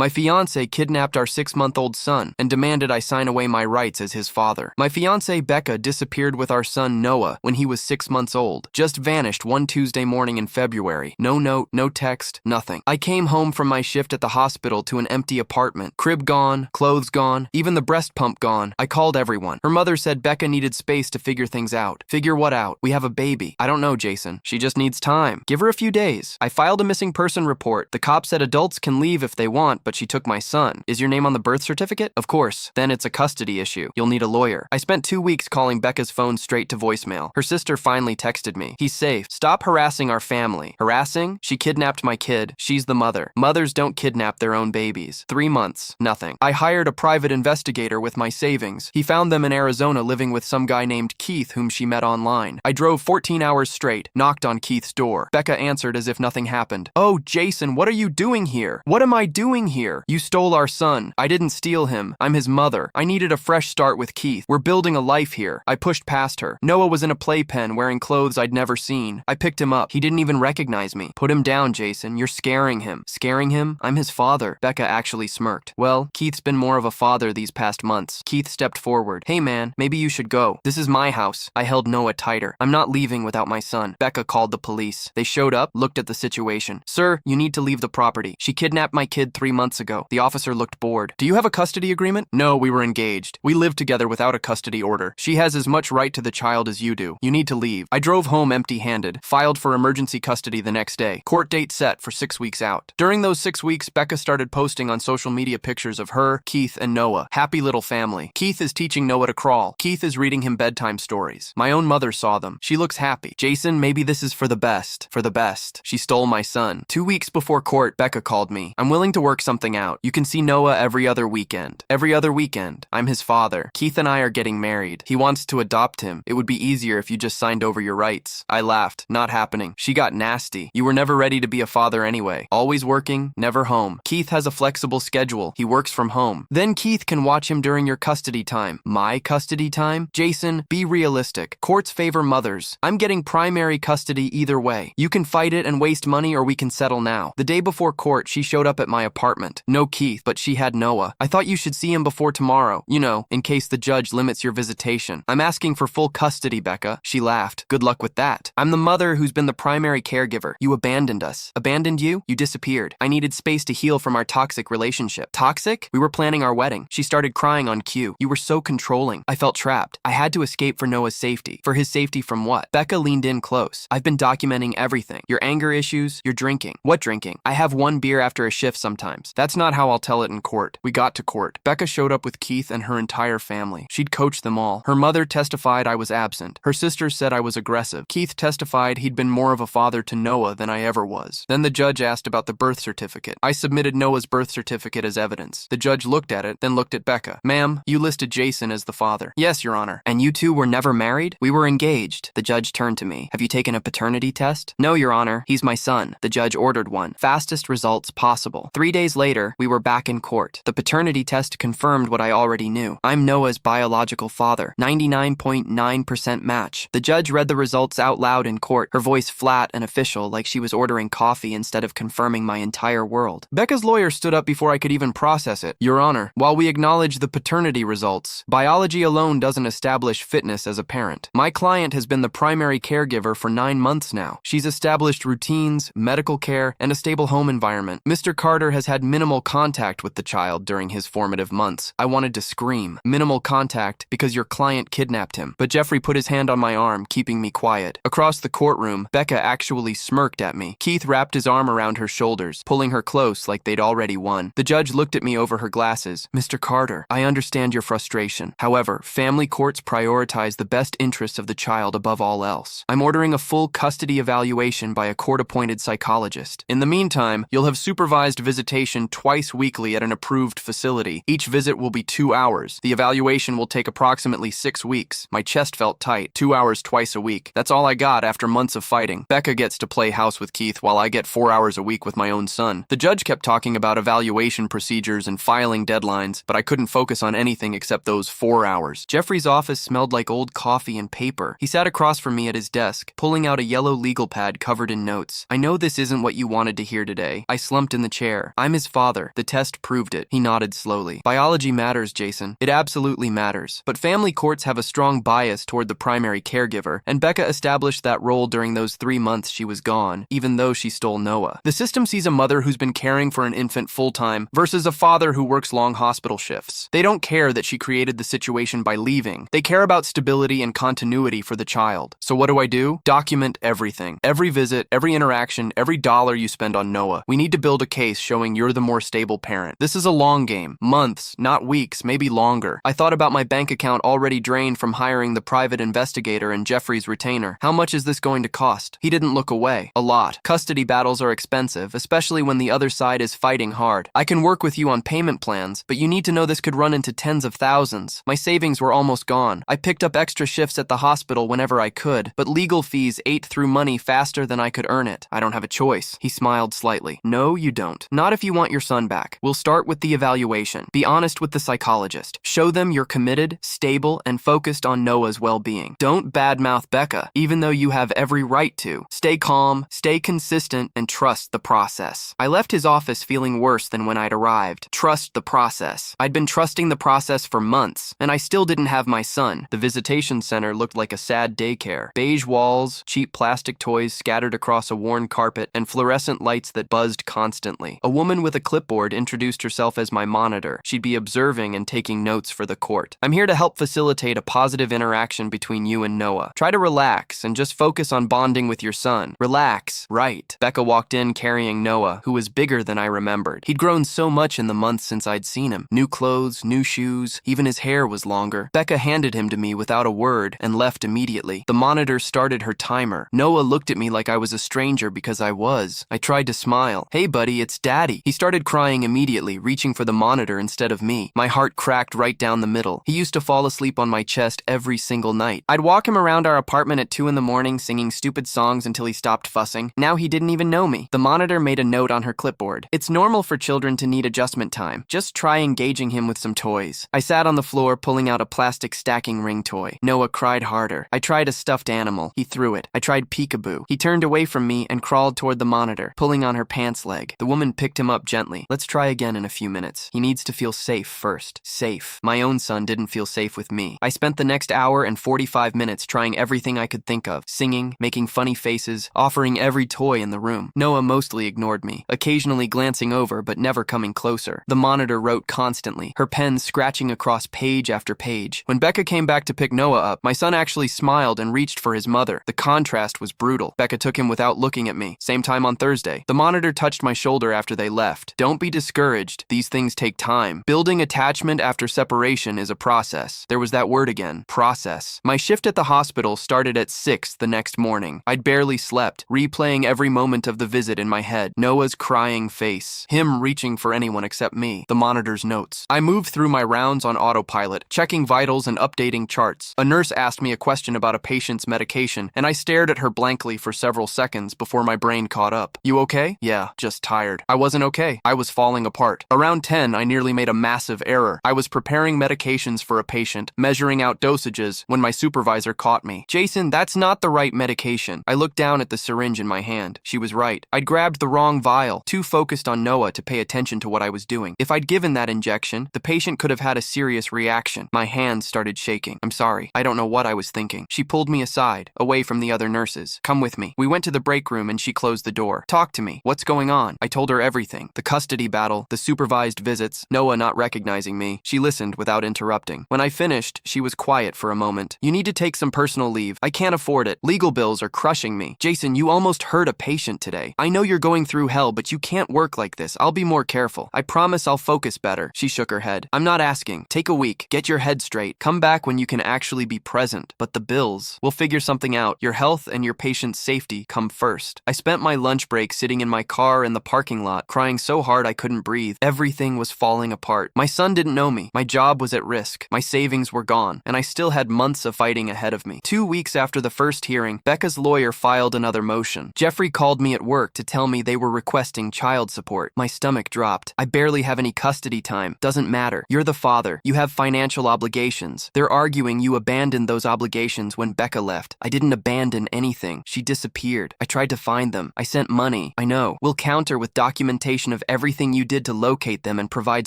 My fiance kidnapped our 6-month-old son and demanded I sign away my rights as his father. My fiance Becca disappeared with our son Noah when he was 6 months old. Just vanished one Tuesday morning in February. No note, no text, nothing. I came home from my shift at the hospital to an empty apartment. Crib gone, clothes gone, even the breast pump gone. I called everyone. Her mother said Becca needed space to figure things out. Figure what out? We have a baby. I don't know, Jason. She just needs time. Give her a few days. I filed a missing person report. The cop said adults can leave if they want, but she took my son. Is your name on the birth certificate? Of course. Then it's a custody issue. You'll need a lawyer. I spent 2 weeks calling Becca's phone straight to voicemail. Her sister finally texted me. He's safe. Stop harassing our family. Harassing? She kidnapped my kid. She's the mother. Mothers don't kidnap their own babies. 3 months. Nothing. I hired a private investigator with my savings. He found them in Arizona living with some guy named Keith whom she met online. I drove 14 hours straight, knocked on Keith's door. Becca answered as if nothing happened. Oh, Jason, what are you doing here? What am I doing here? You stole our son. I didn't steal him. I'm his mother. I needed a fresh start with Keith. We're building a life here. I pushed past her. Noah was in a playpen wearing clothes I'd never seen. I picked him up. He didn't even recognize me. Put him down, Jason. You're scaring him. Scaring him? I'm his father. Becca actually smirked. Well, Keith's been more of a father these past months. Keith stepped forward. Hey man, maybe you should go. This is my house. I held Noah tighter. I'm not leaving without my son. Becca called the police. They showed up, looked at the situation. Sir, you need to leave the property. She kidnapped my kid 3 months ago. The officer looked bored. Do you have a custody agreement? No, we were engaged. We live together without a custody order. She has as much right to the child as you do. You need to leave. I drove home empty-handed, filed for emergency custody the next day. Court date set for 6 weeks out. During those 6 weeks, Becca started posting on social media pictures of her, Keith, and Noah. Happy little family. Keith is teaching Noah to crawl. Keith is reading him bedtime stories. My own mother saw them. She looks happy. Jason, maybe this is for the best. For the best. She stole my son. 2 weeks before court, Becca called me. I'm willing to work something out. You can see Noah every other weekend. Every other weekend. I'm his father. Keith and I are getting married. He wants to adopt him. It would be easier if you just signed over your rights. I laughed. Not happening. She got nasty. You were never ready to be a father anyway. Always working, never home. Keith has a flexible schedule. He works from home. Then Keith can watch him during your custody time. My custody time? Jason, be realistic. Courts favor mothers. I'm getting primary custody either way. You can fight it and waste money or we can settle now. The day before court, she showed up at my apartment. No Keith, but she had Noah. I thought you should see him before tomorrow. You know, in case the judge limits your visitation. I'm asking for full custody, Becca. She laughed. Good luck with that. I'm the mother who's been the primary caregiver. You abandoned us. Abandoned you? You disappeared. I needed space to heal from our toxic relationship. Toxic? We were planning our wedding. She started crying on cue. You were so controlling. I felt trapped. I had to escape for Noah's safety. For his safety from what? Becca leaned in close. I've been documenting everything. Your anger issues, your drinking. What drinking? I have 1 beer after a shift sometimes. That's not how I'll tell it in court. We got to court. Becca showed up with Keith and her entire family. She'd coached them all. Her mother testified I was absent. Her sister said I was aggressive. Keith testified he'd been more of a father to Noah than I ever was. Then the judge asked about the birth certificate. I submitted Noah's birth certificate as evidence. The judge looked at it, then looked at Becca. Ma'am, you listed Jason as the father. Yes, Your Honor. And you two were never married? We were engaged. The judge turned to me. Have you taken a paternity test? No, Your Honor. He's my son. The judge ordered one. Fastest results possible. 3 days later, we were back in court. The paternity test confirmed what I already knew. I'm Noah's biological father. 99.9% match. The judge read the results out loud in court, her voice flat and official like she was ordering coffee instead of confirming my entire world. Becca's lawyer stood up before I could even process it. Your Honor, while we acknowledge the paternity results, biology alone doesn't establish fitness as a parent. My client has been the primary caregiver for 9 months now. She's established routines, medical care, and a stable home environment. Mr. Carter has had minimal contact with the child during his formative months. I wanted to scream. Minimal contact because your client kidnapped him. But Jeffrey put his hand on my arm, keeping me quiet. Across the courtroom, Becca actually smirked at me. Keith wrapped his arm around her shoulders, pulling her close like they'd already won. The judge looked at me over her glasses. Mr. Carter, I understand your frustration. However, family courts prioritize the best interests of the child above all else. I'm ordering a full custody evaluation by a court-appointed psychologist. In the meantime, you'll have supervised visitation twice weekly at an approved facility. Each visit will be 2 hours. The evaluation will take approximately 6 weeks. My chest felt tight. 2 hours twice a week. That's all I got after months of fighting. Becca gets to play house with Keith while I get 4 hours a week with my own son. The judge kept talking about evaluation procedures and filing deadlines, but I couldn't focus on anything except those 4 hours. Jeffrey's office smelled like old coffee and paper. He sat across from me at his desk, pulling out a yellow legal pad covered in notes. I know this isn't what you wanted to hear today. I slumped in the chair. I'm his father. The test proved it. He nodded slowly. Biology matters, Jason. It absolutely matters. But family courts have a strong bias toward the primary caregiver, and Becca established that role during those 3 months she was gone, even though she stole Noah. The system sees a mother who's been caring for an infant full-time versus a father who works long hospital shifts. They don't care that she created the situation by leaving. They care about stability and continuity for the child. So what do? Document everything. Every visit, every interaction, every dollar you spend on Noah. We need to build a case showing you're the more stable parent. This is a long game. Months, not weeks, maybe longer. I thought about my bank account already drained from hiring the private investigator and Jeffrey's retainer. How much is this going to cost? He didn't look away. A lot. Custody battles are expensive, especially when the other side is fighting hard. I can work with you on payment plans, but you need to know this could run into tens of thousands. My savings were almost gone. I picked up extra shifts at the hospital whenever I could, but legal fees ate through money faster than I could earn it. I don't have a choice. He smiled slightly. No, you don't. Not if you want your son back. We'll start with the evaluation. Be honest with the psychologist. Show them you're committed, stable, and focused on Noah's well-being. Don't badmouth Becca, even though you have every right to. Stay calm, stay consistent, and trust the process. I left his office feeling worse than when I'd arrived. Trust the process. I'd been trusting the process for months, and I still didn't have my son. The visitation center looked like a sad daycare. Beige walls, cheap plastic toys scattered across a worn carpet, and fluorescent lights that buzzed constantly. A woman with a clipboard introduced herself as my monitor. She'd be observing and taking notes for the court. I'm here to help facilitate a positive interaction between you and Noah. Try to relax and just focus on bonding with your son. Relax. Right. Becca walked in carrying Noah, who was bigger than I remembered. He'd grown so much in the months since I'd seen him. New clothes, new shoes, even his hair was longer. Becca handed him to me without a word and left immediately. The monitor started her timer. Noah looked at me like I was a stranger because I was. I tried to smile. Hey buddy, it's Daddy. He started crying immediately, reaching for the monitor instead of me. My heart cracked right down the middle. He used to fall asleep on my chest every single night. I'd walk him around our apartment at 2 in the morning singing stupid songs until he stopped fussing. Now he didn't even know me. The monitor made a note on her clipboard. It's normal for children to need adjustment time. Just try engaging him with some toys. I sat on the floor pulling out a plastic stacking ring toy. Noah cried harder. I tried a stuffed animal. He threw it. I tried peekaboo. He turned away from me and crawled toward the monitor, pulling on her pants leg. The woman picked him up gently. Let's try again in a few minutes. He needs to feel safe first. Safe. My own son didn't feel safe with me. I spent the next hour and 45 minutes trying everything I could think of, singing, making funny faces, offering every toy in the room. Noah mostly ignored me, occasionally glancing over but never coming closer. The monitor wrote constantly, her pen scratching across page after page. When Becca came back to pick Noah up, my son actually smiled and reached for his mother. The contrast was brutal. Becca took him without looking at me. Same time on Thursday. The monitor touched my shoulder after they left. Don't be discouraged. These things take time. Building attachment after separation is a process. There was that word again. Process. My shift at the hospital started at 6 the next morning. I'd barely slept, replaying every moment of the visit in my head. Noah's crying face. Him reaching for anyone except me. The monitor's notes. I moved through my rounds on autopilot, checking vitals and updating charts. A nurse asked me a question about a patient's medication, and I stared at her blankly for several seconds before my brain caught up. You okay? Yeah, just tired. I wasn't okay. I was falling apart. Around 10, I nearly made a massive error. I was preparing medications for a patient, measuring out dosages, when my supervisor caught me. Jason, that's not the right medication. I looked down at the syringe in my hand. She was right. I'd grabbed the wrong vial, too focused on Noah to pay attention to what I was doing. If I'd given that injection, the patient could have had a serious reaction. My hands started shaking. I'm sorry. I don't know what I was thinking. She pulled me aside, away from the other nurses. Come with me. We went to the break room and she closed the door. Talk to me. What's going on? I told her everything. The custody battle, the supervised visits, Noah not recognizing me. She listened without interrupting. When I finished, she was quiet for a moment. You need to take some personal leave. I can't afford it. Legal bills are crushing me. Jason, you almost hurt a patient today. I know you're going through hell, but you can't work like this. I'll be more careful. I promise I'll focus better. She shook her head. I'm not asking. Take a week. Get your head straight. Come back when you can actually be present. But the bills, we'll figure something out. Your health and your patient's safety come first. I spent my lunch break sitting in my car in the parking lot, crying so hard I couldn't breathe. Everything was falling apart. My son didn't know me. My job was at risk. My savings were gone, and I still had months of fighting ahead of me. 2 weeks after the first hearing, Becca's lawyer filed another motion. Jeffrey called me at work to tell me they were requesting child support. My stomach dropped. I barely have any custody time. Doesn't matter. You're the father. You have financial obligations. They're arguing you abandoned those obligations when Becca left. I didn't abandon anything. She disappeared. I tried to find them. I sent money. I know. We'll counter with documentation explanation of everything you did to locate them and provide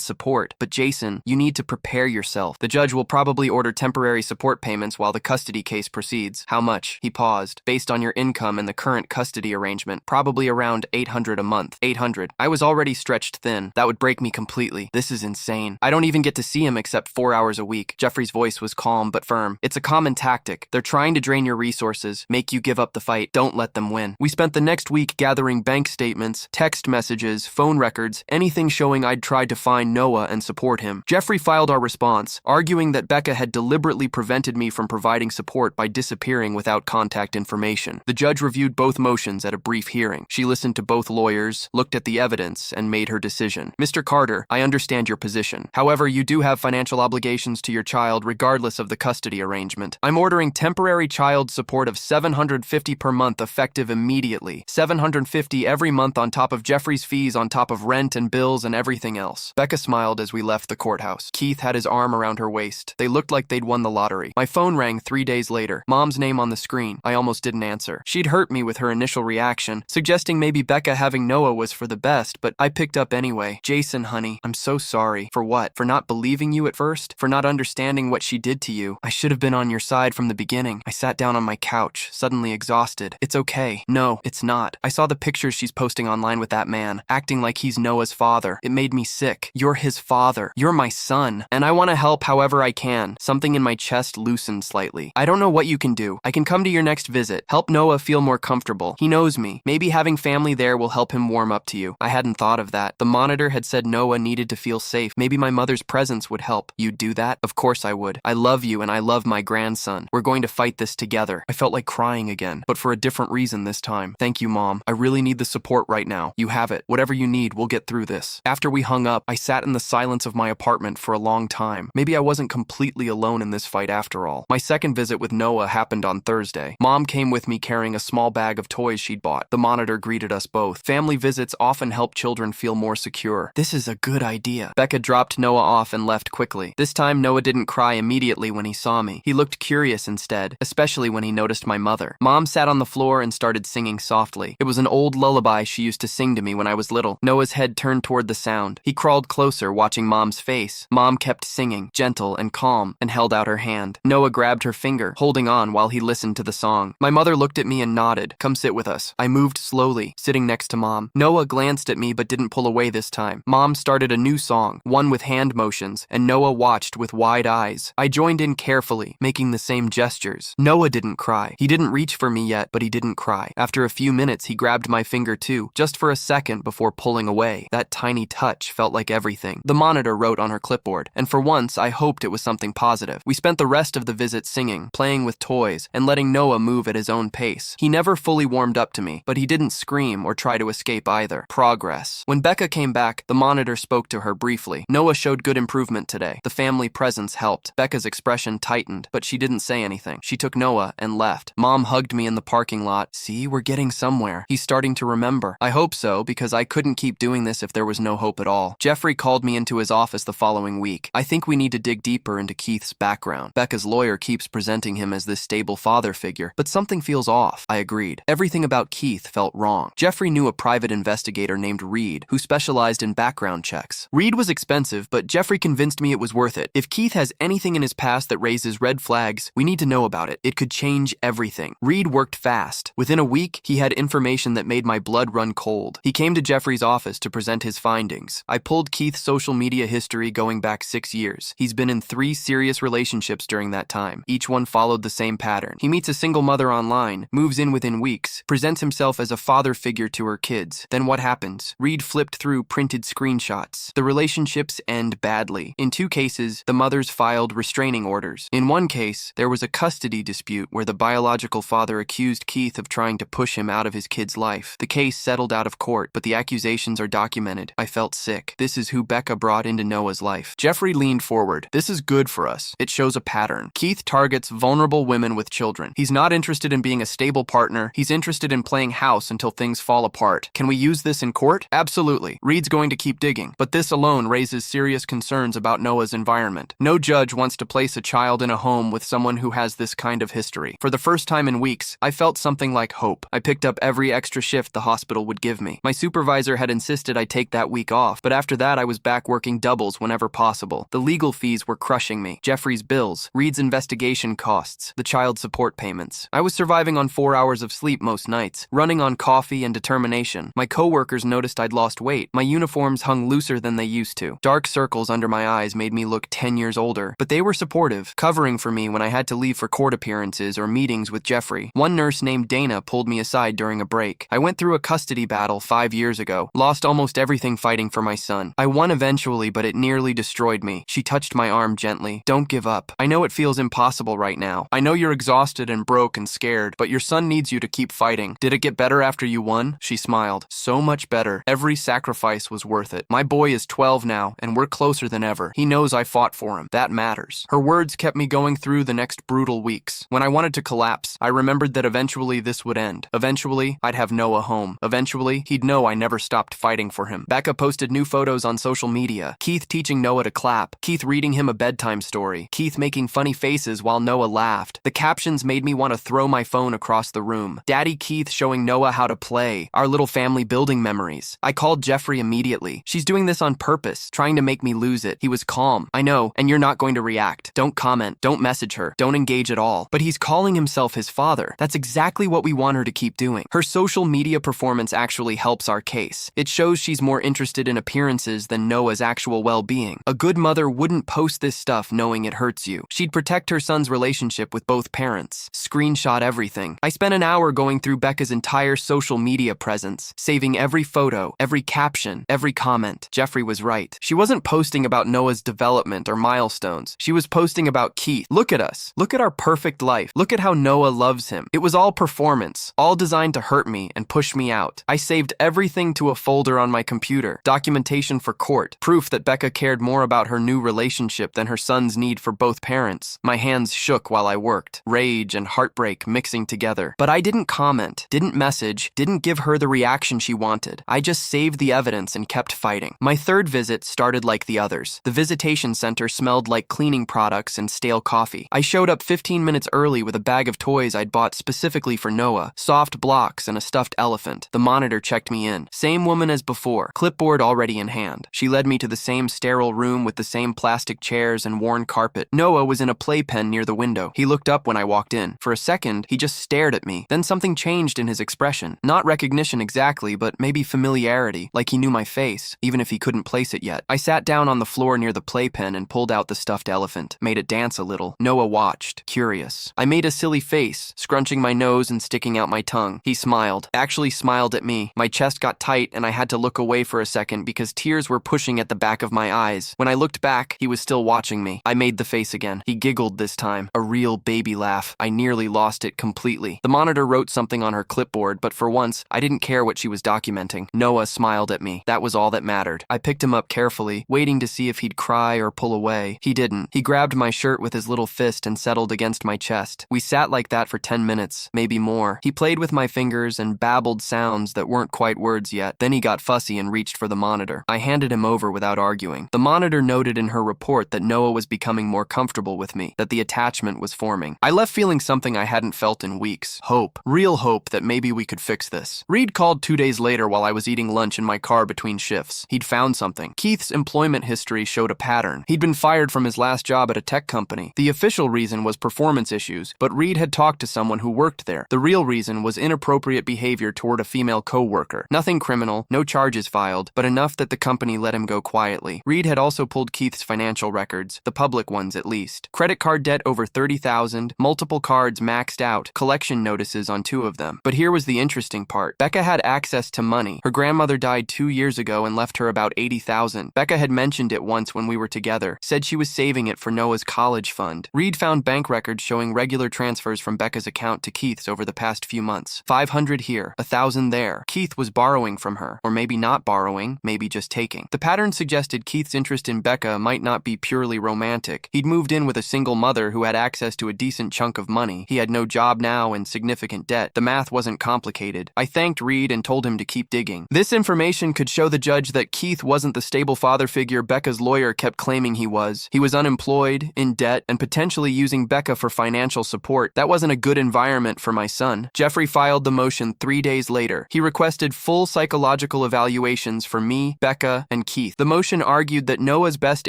support. But Jason, you need to prepare yourself. The judge will probably order temporary support payments while the custody case proceeds. How much? He paused. Based on your income and the current custody arrangement, probably around $800 a month. 800. I was already stretched thin. That would break me completely. This is insane. I don't even get to see him except 4 hours a week. Jeffrey's voice was calm but firm. It's a common tactic. They're trying to drain your resources, make you give up the fight. Don't let them win. We spent the next week gathering bank statements, text messages, phone records, anything showing I'd tried to find Noah and support him. Jeffrey filed our response, arguing that Becca had deliberately prevented me from providing support by disappearing without contact information. The judge reviewed both motions at a brief hearing. She listened to both lawyers, looked at the evidence, and made her decision. Mr. Carter, I understand your position. However, you do have financial obligations to your child regardless of the custody arrangement. I'm ordering temporary child support of $750 per month effective immediately. $750 every month on top of Jeffrey's fees on top of rent and bills and everything else. Becca smiled as we left the courthouse. Keith had his arm around her waist. They looked like they'd won the lottery. My phone rang 3 days later. Mom's name on the screen. I almost didn't answer. She'd hurt me with her initial reaction, suggesting maybe Becca having Noah was for the best, but I picked up anyway. Jason, honey, I'm so sorry. For what? For not believing you at first? For not understanding what she did to you? I should have been on your side from the beginning. I sat down on my couch, suddenly exhausted. It's okay. No, it's not. I saw the pictures she's posting online with that man, acting like he's Noah's father. It made me sick. You're his father. You're my son. And I want to help however I can. Something in my chest loosened slightly. I don't know what you can do. I can come to your next visit. Help Noah feel more comfortable. He knows me. Maybe having family there will help him warm up to you. I hadn't thought of that. The monitor had said Noah needed to feel safe. Maybe my mother's presence would help. You'd do that? Of course I would. I love you and I love my grandson. We're going to fight this together. I felt like crying again, but for a different reason this time. Thank you, Mom. I really need the support right now. You have it. Whatever you need, we'll get through this. After we hung up, I sat in the silence of my apartment for a long time. Maybe I wasn't completely alone in this fight after all. My second visit with Noah happened on Thursday. Mom came with me carrying a small bag of toys she'd bought. The monitor greeted us both. Family visits often help children feel more secure. This is a good idea. Becca dropped Noah off and left quickly. This time, Noah didn't cry immediately when he saw me. He looked curious instead, especially when he noticed my mother. Mom sat on the floor and started singing softly. It was an old lullaby she used to sing to me when I was little. Noah's head turned toward the sound. He crawled closer, watching Mom's face. Mom kept singing, gentle and calm, and held out her hand. Noah grabbed her finger, holding on while he listened to the song. My mother looked at me and nodded. Come sit with us. I moved slowly, sitting next to Mom. Noah glanced at me but didn't pull away this time. Mom started a new song, one with hand motions, and Noah watched with wide eyes. I joined in carefully, making the same gestures. Noah didn't cry. He didn't reach for me yet, but he didn't cry. After a few minutes, he grabbed my finger too, just for a second before pulling away. That tiny touch felt like everything. The monitor wrote on her clipboard, and for once, I hoped it was something positive. We spent the rest of the visit singing, playing with toys, and letting Noah move at his own pace. He never fully warmed up to me, but he didn't scream or try to escape either. Progress. When Becca came back, the monitor spoke to her briefly. Noah showed good improvement today. The family presence helped. Becca's expression tightened, but she didn't say anything. She took Noah and left. Mom hugged me in the parking lot. See, we're getting somewhere. He's starting to remember. I hope so, because I couldn't keep doing this if there was no hope at all. Jeffrey called me into his office the following week. I think we need to dig deeper into Keith's background. Becca's lawyer keeps presenting him as this stable father figure, but something feels off. I agreed. Everything about Keith felt wrong. Jeffrey knew a private investigator named Reed, who specialized in background checks. Reed was expensive, but Jeffrey convinced me it was worth it. If Keith has anything in his past that raises red flags, we need to know about it. It could change everything. Reed worked fast. Within a week, he had information that made my blood run cold. He came to Jeffrey's office to present his findings. I pulled Keith's social media history going back 6 years. He's been in 3 serious relationships during that time. Each one followed the same pattern. He meets a single mother online, moves in within weeks, presents himself as a father figure to her kids. Then what happens? Reed flipped through printed screenshots. The relationships end badly. In 2 cases, the mothers filed restraining orders. In one case, there was a custody dispute where the biological father accused Keith of trying to push him out of his kid's life. The case settled out of court, but the accusations are documented. I felt sick. This is who Becca brought into Noah's life. Jeffrey leaned forward. This is good for us. It shows a pattern. Keith targets vulnerable women with children. He's not interested in being a stable partner. He's interested in playing house until things fall apart. Can we use this in court? Absolutely. Reed's going to keep digging, but this alone raises serious concerns about Noah's environment. No judge wants to place a child in a home with someone who has this kind of history. For the first time in weeks, I felt something like hope. I picked up every extra shift the hospital would give me. My supervisor had insisted I take that week off, but after that I was back working doubles whenever possible. The legal fees were crushing me. Jeffrey's bills, Reed's investigation costs, the child support payments. I was surviving on 4 hours of sleep most nights, running on coffee and determination. My coworkers noticed I'd lost weight. My uniforms hung looser than they used to. Dark circles under my eyes made me look 10 years older, but they were supportive, covering for me when I had to leave for court appearances or meetings with Jeffrey. One nurse named Dana pulled me aside during a break. I went through a custody battle 5 years ago, lost almost everything fighting for my son. I won eventually, but it nearly destroyed me. She touched my arm gently. Don't give up. I know it feels impossible right now. I know you're exhausted and broke and scared, but your son needs you to keep fighting. Did it get better after you won? She smiled. So much better. Every sacrifice was worth it. My boy is 12 now, and we're closer than ever. He knows I fought for him. That matters. Her words kept me going through the next brutal weeks. When I wanted to collapse, I remembered that eventually this would end. Eventually, I'd have Noah home. Eventually, he'd know I never stopped fighting for him. Becca posted new photos on social media. Keith teaching Noah to clap. Keith reading him a bedtime story. Keith making funny faces while Noah laughed. The captions made me want to throw my phone across the room. Daddy Keith showing Noah how to play. Our little family building memories. I called Jeffrey immediately. She's doing this on purpose, trying to make me lose it. He was calm. I know, and you're not going to react. Don't comment. Don't message her. Don't engage at all. But he's calling himself his father. That's exactly what we want her to keep doing. Her social media performance actually helps our case. It shows she's more interested in appearances than Noah's actual well-being. A good mother wouldn't post this stuff knowing it hurts you. She'd protect her son's relationship with both parents. Screenshot everything. I spent an hour going through Becca's entire social media presence, saving every photo, every caption, every comment. Jeffrey was right. She wasn't posting about Noah's development or milestones. She was posting about Keith. Look at us. Look at our perfect life. Look at how Noah loves him. It was all performance, all designed to hurt me and push me out. I saved everything to a folder on my computer. Documentation for court. Proof that Becca cared more about her new relationship than her son's need for both parents. My hands shook while I worked. Rage and heartbreak mixing together. But I didn't comment, didn't message, didn't give her the reaction she wanted. I just saved the evidence and kept fighting. My third visit started like the others. The visitation center smelled like cleaning products and stale coffee. I showed up 15 minutes early with a bag of toys I'd bought specifically for Noah, soft blocks and a stuffed elephant. The monitor checked me in. Same woman as before, clipboard already in hand. She led me to the same sterile room with the same plastic chairs and worn carpet. Noah was in a playpen near the window. He looked up when I walked in. For a second, he just stared at me. Then something changed in his expression. Not recognition exactly, but maybe familiarity, like he knew my face, even if he couldn't place it yet. I sat down on the floor near the playpen and pulled out the stuffed elephant, made it dance a little. Noah watched, curious. I made a silly face, scrunching my nose and sticking out my tongue. He smiled, actually smiled at me. My chest got tight and I had to look away for a second because tears were pushing at the back of my eyes. When I looked back, he was still watching me. I made the face again. He giggled this time, a real baby laugh. I nearly lost it completely. The monitor wrote something on her clipboard, but for once, I didn't care what she was documenting. Noah smiled at me. That was all that mattered. I picked him up carefully, waiting to see if he'd cry or pull away. He didn't. He grabbed my shirt with his little fist and settled against my chest. We sat like that for 10 minutes, maybe more. He played with my fingers and babbled sounds that weren't quite words yet. Then he got fussy and reached for the monitor. I handed him over without arguing. The monitor noted in her report that Noah was becoming more comfortable with me, that the attachment was forming. I left feeling something I hadn't felt in weeks. Hope. Real hope that maybe we could fix this. Reed called 2 days later while I was eating lunch in my car between shifts. He'd found something. Keith's employment history showed a pattern. He'd been fired from his last job at a tech company. The official reason was performance issues, but Reed had talked to someone who worked there. The real reason was inappropriate behavior toward a female co-worker. Nothing criminal, no charges filed, but enough that the company let him go quietly. Reed had also pulled Keith's financial records, the public ones at least. Credit card debt over $30,000, multiple cards maxed out, collection notices on 2 of them. But here was the interesting part. Becca had access to money. Her grandmother died 2 years ago and left her about $80,000. Becca had mentioned it once when we were together, said she was saving it for Noah's college fund. Reed found bank records showing regular transfers from Becca's account to Keith's over the past few months. $500 here, $1,000 there. Keith was borrowing from her, or maybe not borrowing, maybe just taking. The pattern suggested Keith's interest in Becca might not be purely romantic. He'd moved in with a single mother who had access to a decent chunk of money. He had no job now and significant debt. The math wasn't complicated. I thanked Reed and told him to keep digging. This information could show the judge that Keith wasn't the stable father figure Becca's lawyer kept claiming he was. He was unemployed, in debt, and potentially using Becca for financial support. That wasn't a good environment for my son. Jeffrey filed the motion 3 days later. He requested full psychological psychological evaluations for me, Becca, and Keith. The motion argued that Noah's best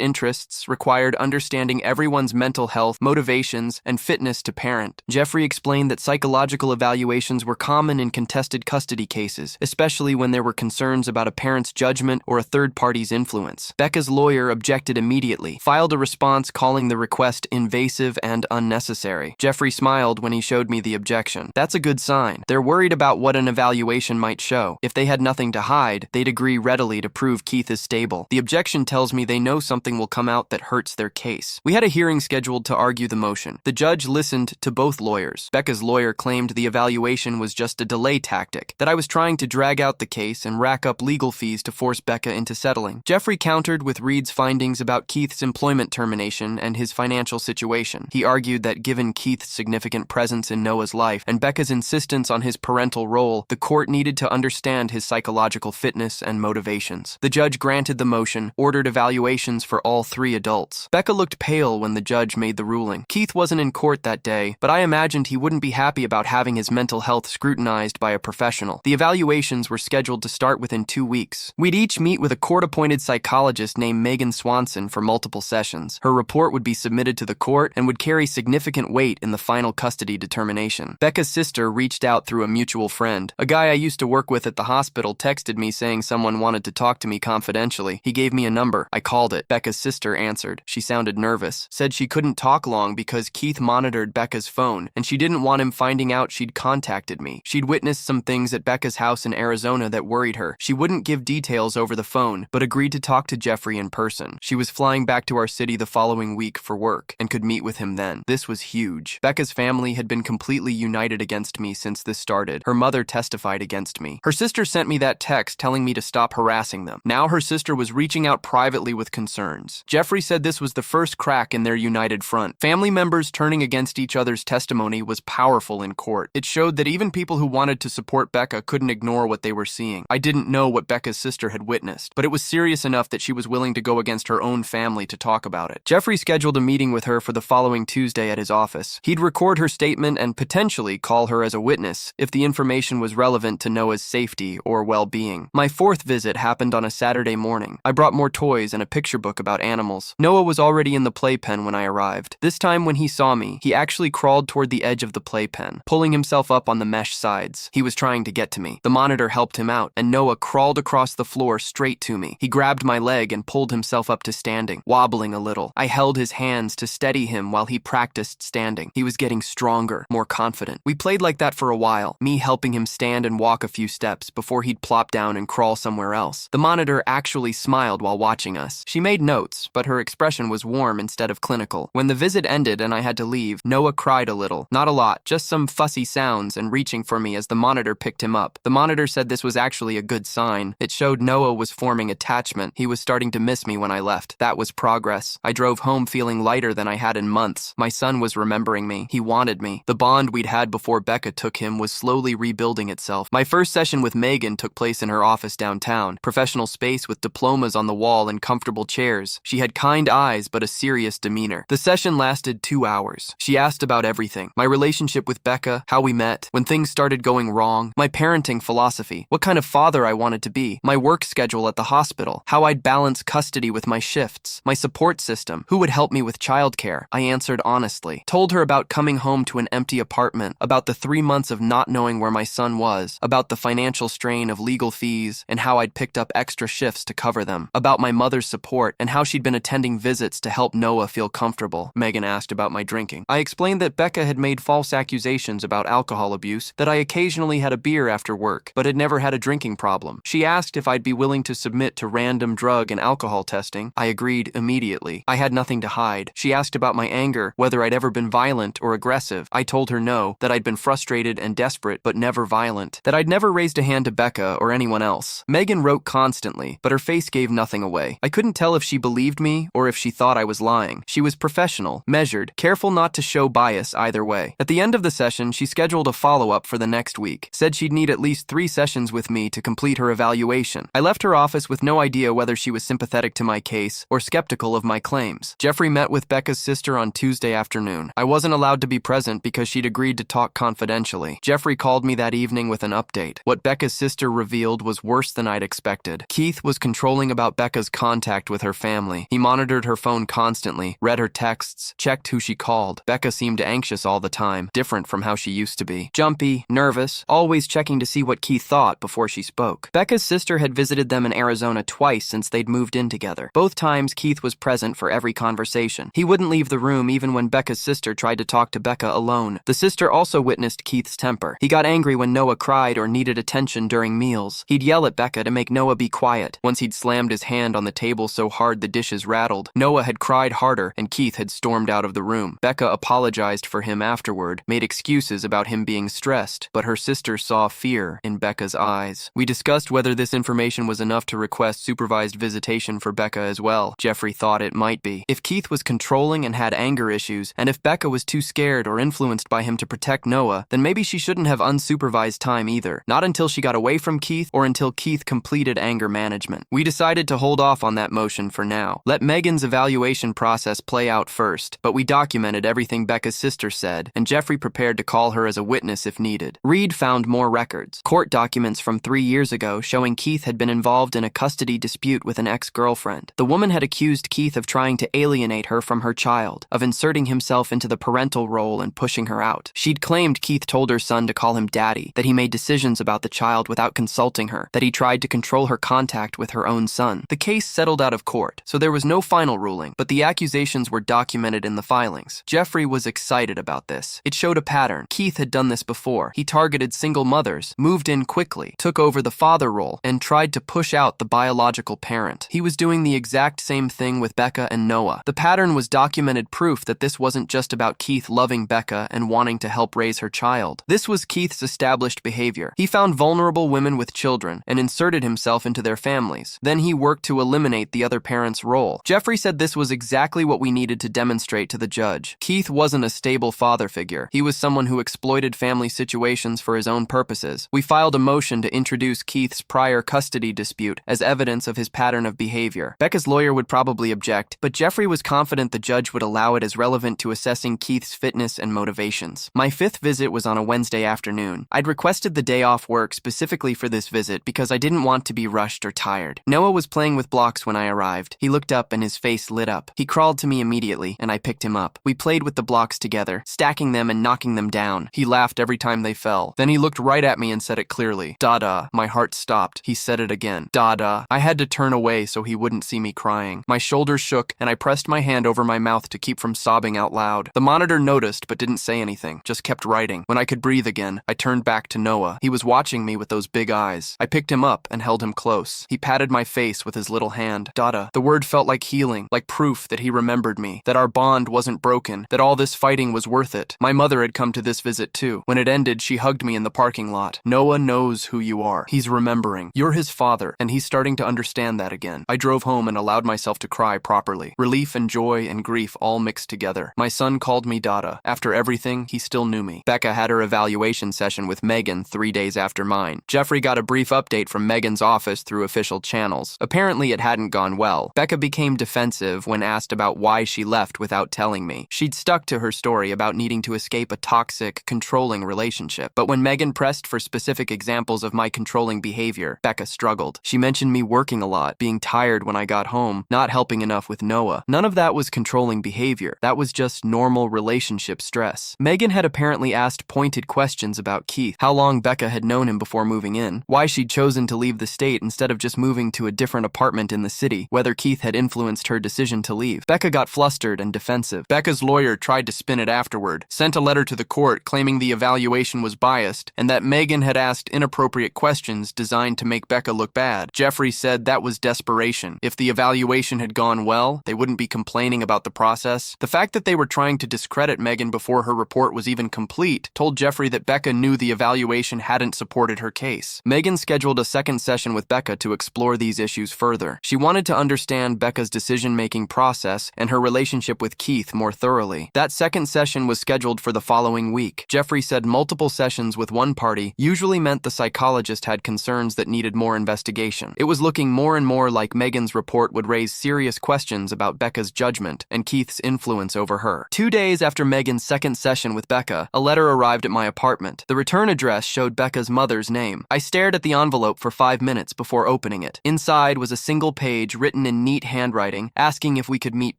interests required understanding everyone's mental health, motivations, and fitness to parent. Jeffrey explained that psychological evaluations were common in contested custody cases, especially when there were concerns about a parent's judgment or a third party's influence. Becca's lawyer objected immediately, filed a response calling the request invasive and unnecessary. Jeffrey smiled when he showed me the objection. That's a good sign. They're worried about what an evaluation might show. If they had nothing to hide, they'd agree readily to prove Keith is stable. The objection tells me they know something will come out that hurts their case. We had a hearing scheduled to argue the motion. The judge listened to both lawyers. Becca's lawyer claimed the evaluation was just a delay tactic, that I was trying to drag out the case and rack up legal fees to force Becca into settling. Jeffrey countered with Reed's findings about Keith's employment termination and his financial situation. He argued that given Keith's significant presence in Noah's life and Becca's insistence on his parental role, the court needed to understand his psychological fitness and motivations. The judge granted the motion, ordered evaluations for all 3 adults. Becca looked pale when the judge made the ruling. Keith wasn't in court that day, but I imagined he wouldn't be happy about having his mental health scrutinized by a professional. The evaluations were scheduled to start within 2 weeks. We'd each meet with a court-appointed psychologist named Megan Swanson for multiple sessions. Her report would be submitted to the court and would carry significant weight in the final custody determination. Becca's sister reached out through a mutual friend. A guy I used to work with at the hospital texted me saying someone wanted to talk to me confidentially. He gave me a number. I called it. Becca's sister answered. She sounded nervous, said she couldn't talk long because Keith monitored Becca's phone, and she didn't want him finding out she'd contacted me. She'd witnessed some things at Becca's house in Arizona that worried her. She wouldn't give details over the phone, but agreed to talk to Jeffrey in person. She was flying back to our city the following week for work and could meet with him then. This was huge. Becca's family had been completely united against me since this started. Her mother testified against me. Her sister sent me that text telling me to stop harassing them. Now her sister was reaching out privately with concerns. Jeffrey said this was the first crack in their united front. Family members turning against each other's testimony was powerful in court. It showed that even people who wanted to support Becca couldn't ignore what they were seeing. I didn't know what Becca's sister had witnessed, but it was serious enough that she was willing to go against her own family to talk about it. Jeffrey scheduled a meeting with her for the following Tuesday at his office. He'd record her statement and potentially call her as a witness if the information was relevant to Noah's safety or well-being. My 4th visit happened on a Saturday morning. I brought more toys and a picture book about animals. Noah was already in the playpen when I arrived. This time when he saw me, he actually crawled toward the edge of the playpen, pulling himself up on the mesh sides. He was trying to get to me. The monitor helped him out, and Noah crawled across the floor straight to me. He grabbed my leg and pulled himself up to standing, wobbling a little. I held his hands to steady him while he practiced standing. He was getting stronger, more confident. We played like that for a while, me helping him stand and walk a few steps before he'd plop down and crawl somewhere else. The monitor actually smiled while watching us. She made notes, but her expression was warm instead of clinical. When the visit ended and I had to leave, Noah cried a little. Not a lot, just some fussy sounds and reaching for me as the monitor picked him up. The monitor said this was actually a good sign. It showed Noah was forming attachment. He was starting to miss me when I left. That was progress. I drove home feeling lighter than I had in months. My son was remembering me. He wanted me. The bond we'd had before Becca took him was slowly rebuilding itself. My first session with Megan took place in her office downtown. Professional space with diplomas on the wall and comfortable chairs. She had kind eyes but a serious demeanor. The session lasted 2 hours. She asked about everything. My relationship with Becca, how we met, when things started going wrong, my parenting philosophy, what kind of father I wanted to be, my work schedule at the hospital, how I'd balance custody with my shifts, my support system, who would help me with childcare. I answered honestly. Told her about coming home to an empty apartment, about the 3 months of not knowing where my son was, about the financial strain of legal fees and how I'd picked up extra shifts to cover them, about my mother's support and how she'd been attending visits to help Noah feel comfortable. Megan asked about my drinking. I explained that Becca had made false accusations about alcohol abuse, that I occasionally had a beer after work, but had never had a drinking problem. She asked if I'd be willing to submit to random drug and alcohol testing. I agreed immediately. I had nothing to hide. She asked about my anger, whether I'd ever been violent or aggressive. I told her no, that I'd been frustrated and desperate, but never violent, that I'd never raised a hand to Becca or anyone else. Megan wrote constantly, but her face gave nothing away. I couldn't tell if she believed me or if she thought I was lying. She was professional, measured, careful not to show bias either way. At the end of the session, she scheduled a follow-up for the next week, said she'd need at least 3 sessions with me to complete her evaluation. I left her office with no idea whether she was sympathetic to my case or skeptical of my claims. Jeffrey met with Becca's sister on Tuesday afternoon. I wasn't allowed to be present because she'd agreed to talk confidentially. Jeffrey called me that evening with an update. What Becca's sister revealed revealed was worse than I'd expected. Keith was controlling about Becca's contact with her family. He monitored her phone constantly, read her texts, checked who she called. Becca seemed anxious all the time, different from how she used to be. Jumpy, nervous, always checking to see what Keith thought before she spoke. Becca's sister had visited them in Arizona twice since they'd moved in together. Both times, Keith was present for every conversation. He wouldn't leave the room even when Becca's sister tried to talk to Becca alone. The sister also witnessed Keith's temper. He got angry when Noah cried or needed attention during meals. He'd yell at Becca to make Noah be quiet. Once he'd slammed his hand on the table so hard the dishes rattled. Noah had cried harder and Keith had stormed out of the room. Becca apologized for him afterward, made excuses about him being stressed, but her sister saw fear in Becca's eyes. We discussed whether this information was enough to request supervised visitation for Becca as well. Jeffrey thought it might be. If Keith was controlling and had anger issues, and if Becca was too scared or influenced by him to protect Noah, then maybe she shouldn't have unsupervised time either. Not until she got away from Keith or until Keith completed anger management. We decided to hold off on that motion for now. Let Megan's evaluation process play out first, but we documented everything Becca's sister said, and Jeffrey prepared to call her as a witness if needed. Reed found more records. Court documents from 3 years ago showing Keith had been involved in a custody dispute with an ex-girlfriend. The woman had accused Keith of trying to alienate her from her child, of inserting himself into the parental role and pushing her out. She'd claimed Keith told her son to call him daddy, that he made decisions about the child without consulting her, that he tried to control her contact with her own son. The case settled out of court, so there was no final ruling, but the accusations were documented in the filings. Jeffrey was excited about this. It showed a pattern. Keith had done this before. He targeted single mothers, moved in quickly, took over the father role, and tried to push out the biological parent. He was doing the exact same thing with Becca and Noah. The pattern was documented proof that this wasn't just about Keith loving Becca and wanting to help raise her child. This was Keith's established behavior. He found vulnerable women with children and inserted himself into their families. Then he worked to eliminate the other parent's role. Jeffrey said this was exactly what we needed to demonstrate to the judge. Keith wasn't a stable father figure. He was someone who exploited family situations for his own purposes. We filed a motion to introduce Keith's prior custody dispute as evidence of his pattern of behavior. Becca's lawyer would probably object, but Jeffrey was confident the judge would allow it as relevant to assessing Keith's fitness and motivations. My 5th visit was on a Wednesday afternoon. I'd requested the day off work specifically for this visit because I didn't want to be rushed or tired. Noah was playing with blocks when I arrived. He looked up and his face lit up. He crawled to me immediately, and I picked him up. We played with the blocks together, stacking them and knocking them down. He laughed every time they fell. Then he looked right at me and said it clearly. Dada. My heart stopped. He said it again. Dada. I had to turn away so he wouldn't see me crying. My shoulders shook, and I pressed my hand over my mouth to keep from sobbing out loud. The monitor noticed but didn't say anything, just kept writing. When I could breathe again, I turned back to Noah. He was watching me with those big eyes. I picked him up and held him close. He patted my face with his little hand. Dada. The word felt like healing, like proof that he remembered me, that our bond wasn't broken, that all this fighting was worth it. My mother had come to this visit too. When it ended, she hugged me in the parking lot. Noah knows who you are. He's remembering. You're his father, and he's starting to understand that again. I drove home and allowed myself to cry properly. Relief and joy and grief all mixed together. My son called me Dada. After everything, he still knew me. Becca had her evaluation session with Megan 3 days after mine. Jeffrey got a brief update from Megan's office through official channels. Apparently, it hadn't gone well. Becca became defensive when asked about why she left without telling me. She'd stuck to her story about needing to escape a toxic, controlling relationship. But when Megan pressed for specific examples of my controlling behavior, Becca struggled. She mentioned me working a lot, being tired when I got home, not helping enough with Noah. None of that was controlling behavior. That was just normal relationship stress. Megan had apparently asked pointed questions about Keith, how long Becca had known him before moving in, why she'd chosen to leave the state instead of just moving to a different apartment in the city, whether Keith had influenced her decision to leave. Becca got flustered and defensive. Becca's lawyer tried to spin it afterward, sent a letter to the court claiming the evaluation was biased and that Megan had asked inappropriate questions designed to make Becca look bad. Jeffrey said that was desperation. If the evaluation had gone well, they wouldn't be complaining about the process. The fact that they were trying to discredit Megan before her report was even complete told Jeffrey that Becca knew the evaluation hadn't supported her case. Megan scheduled a second session with Becca to explore these issues further. She wanted to understand Becca's decision-making process and her relationship with Keith more thoroughly. That second session was scheduled for the following week. Jeffrey said multiple sessions with one party usually meant the psychologist had concerns that needed more investigation. It was looking more and more like Megan's report would raise serious questions about Becca's judgment and Keith's influence over her. 2 days after Megan's second session with Becca, a letter arrived at my apartment. The return address showed Becca's mother's name. I stared at the envelope for 5 minutes before opening it. Inside was a single page written in neat handwriting asking if we could meet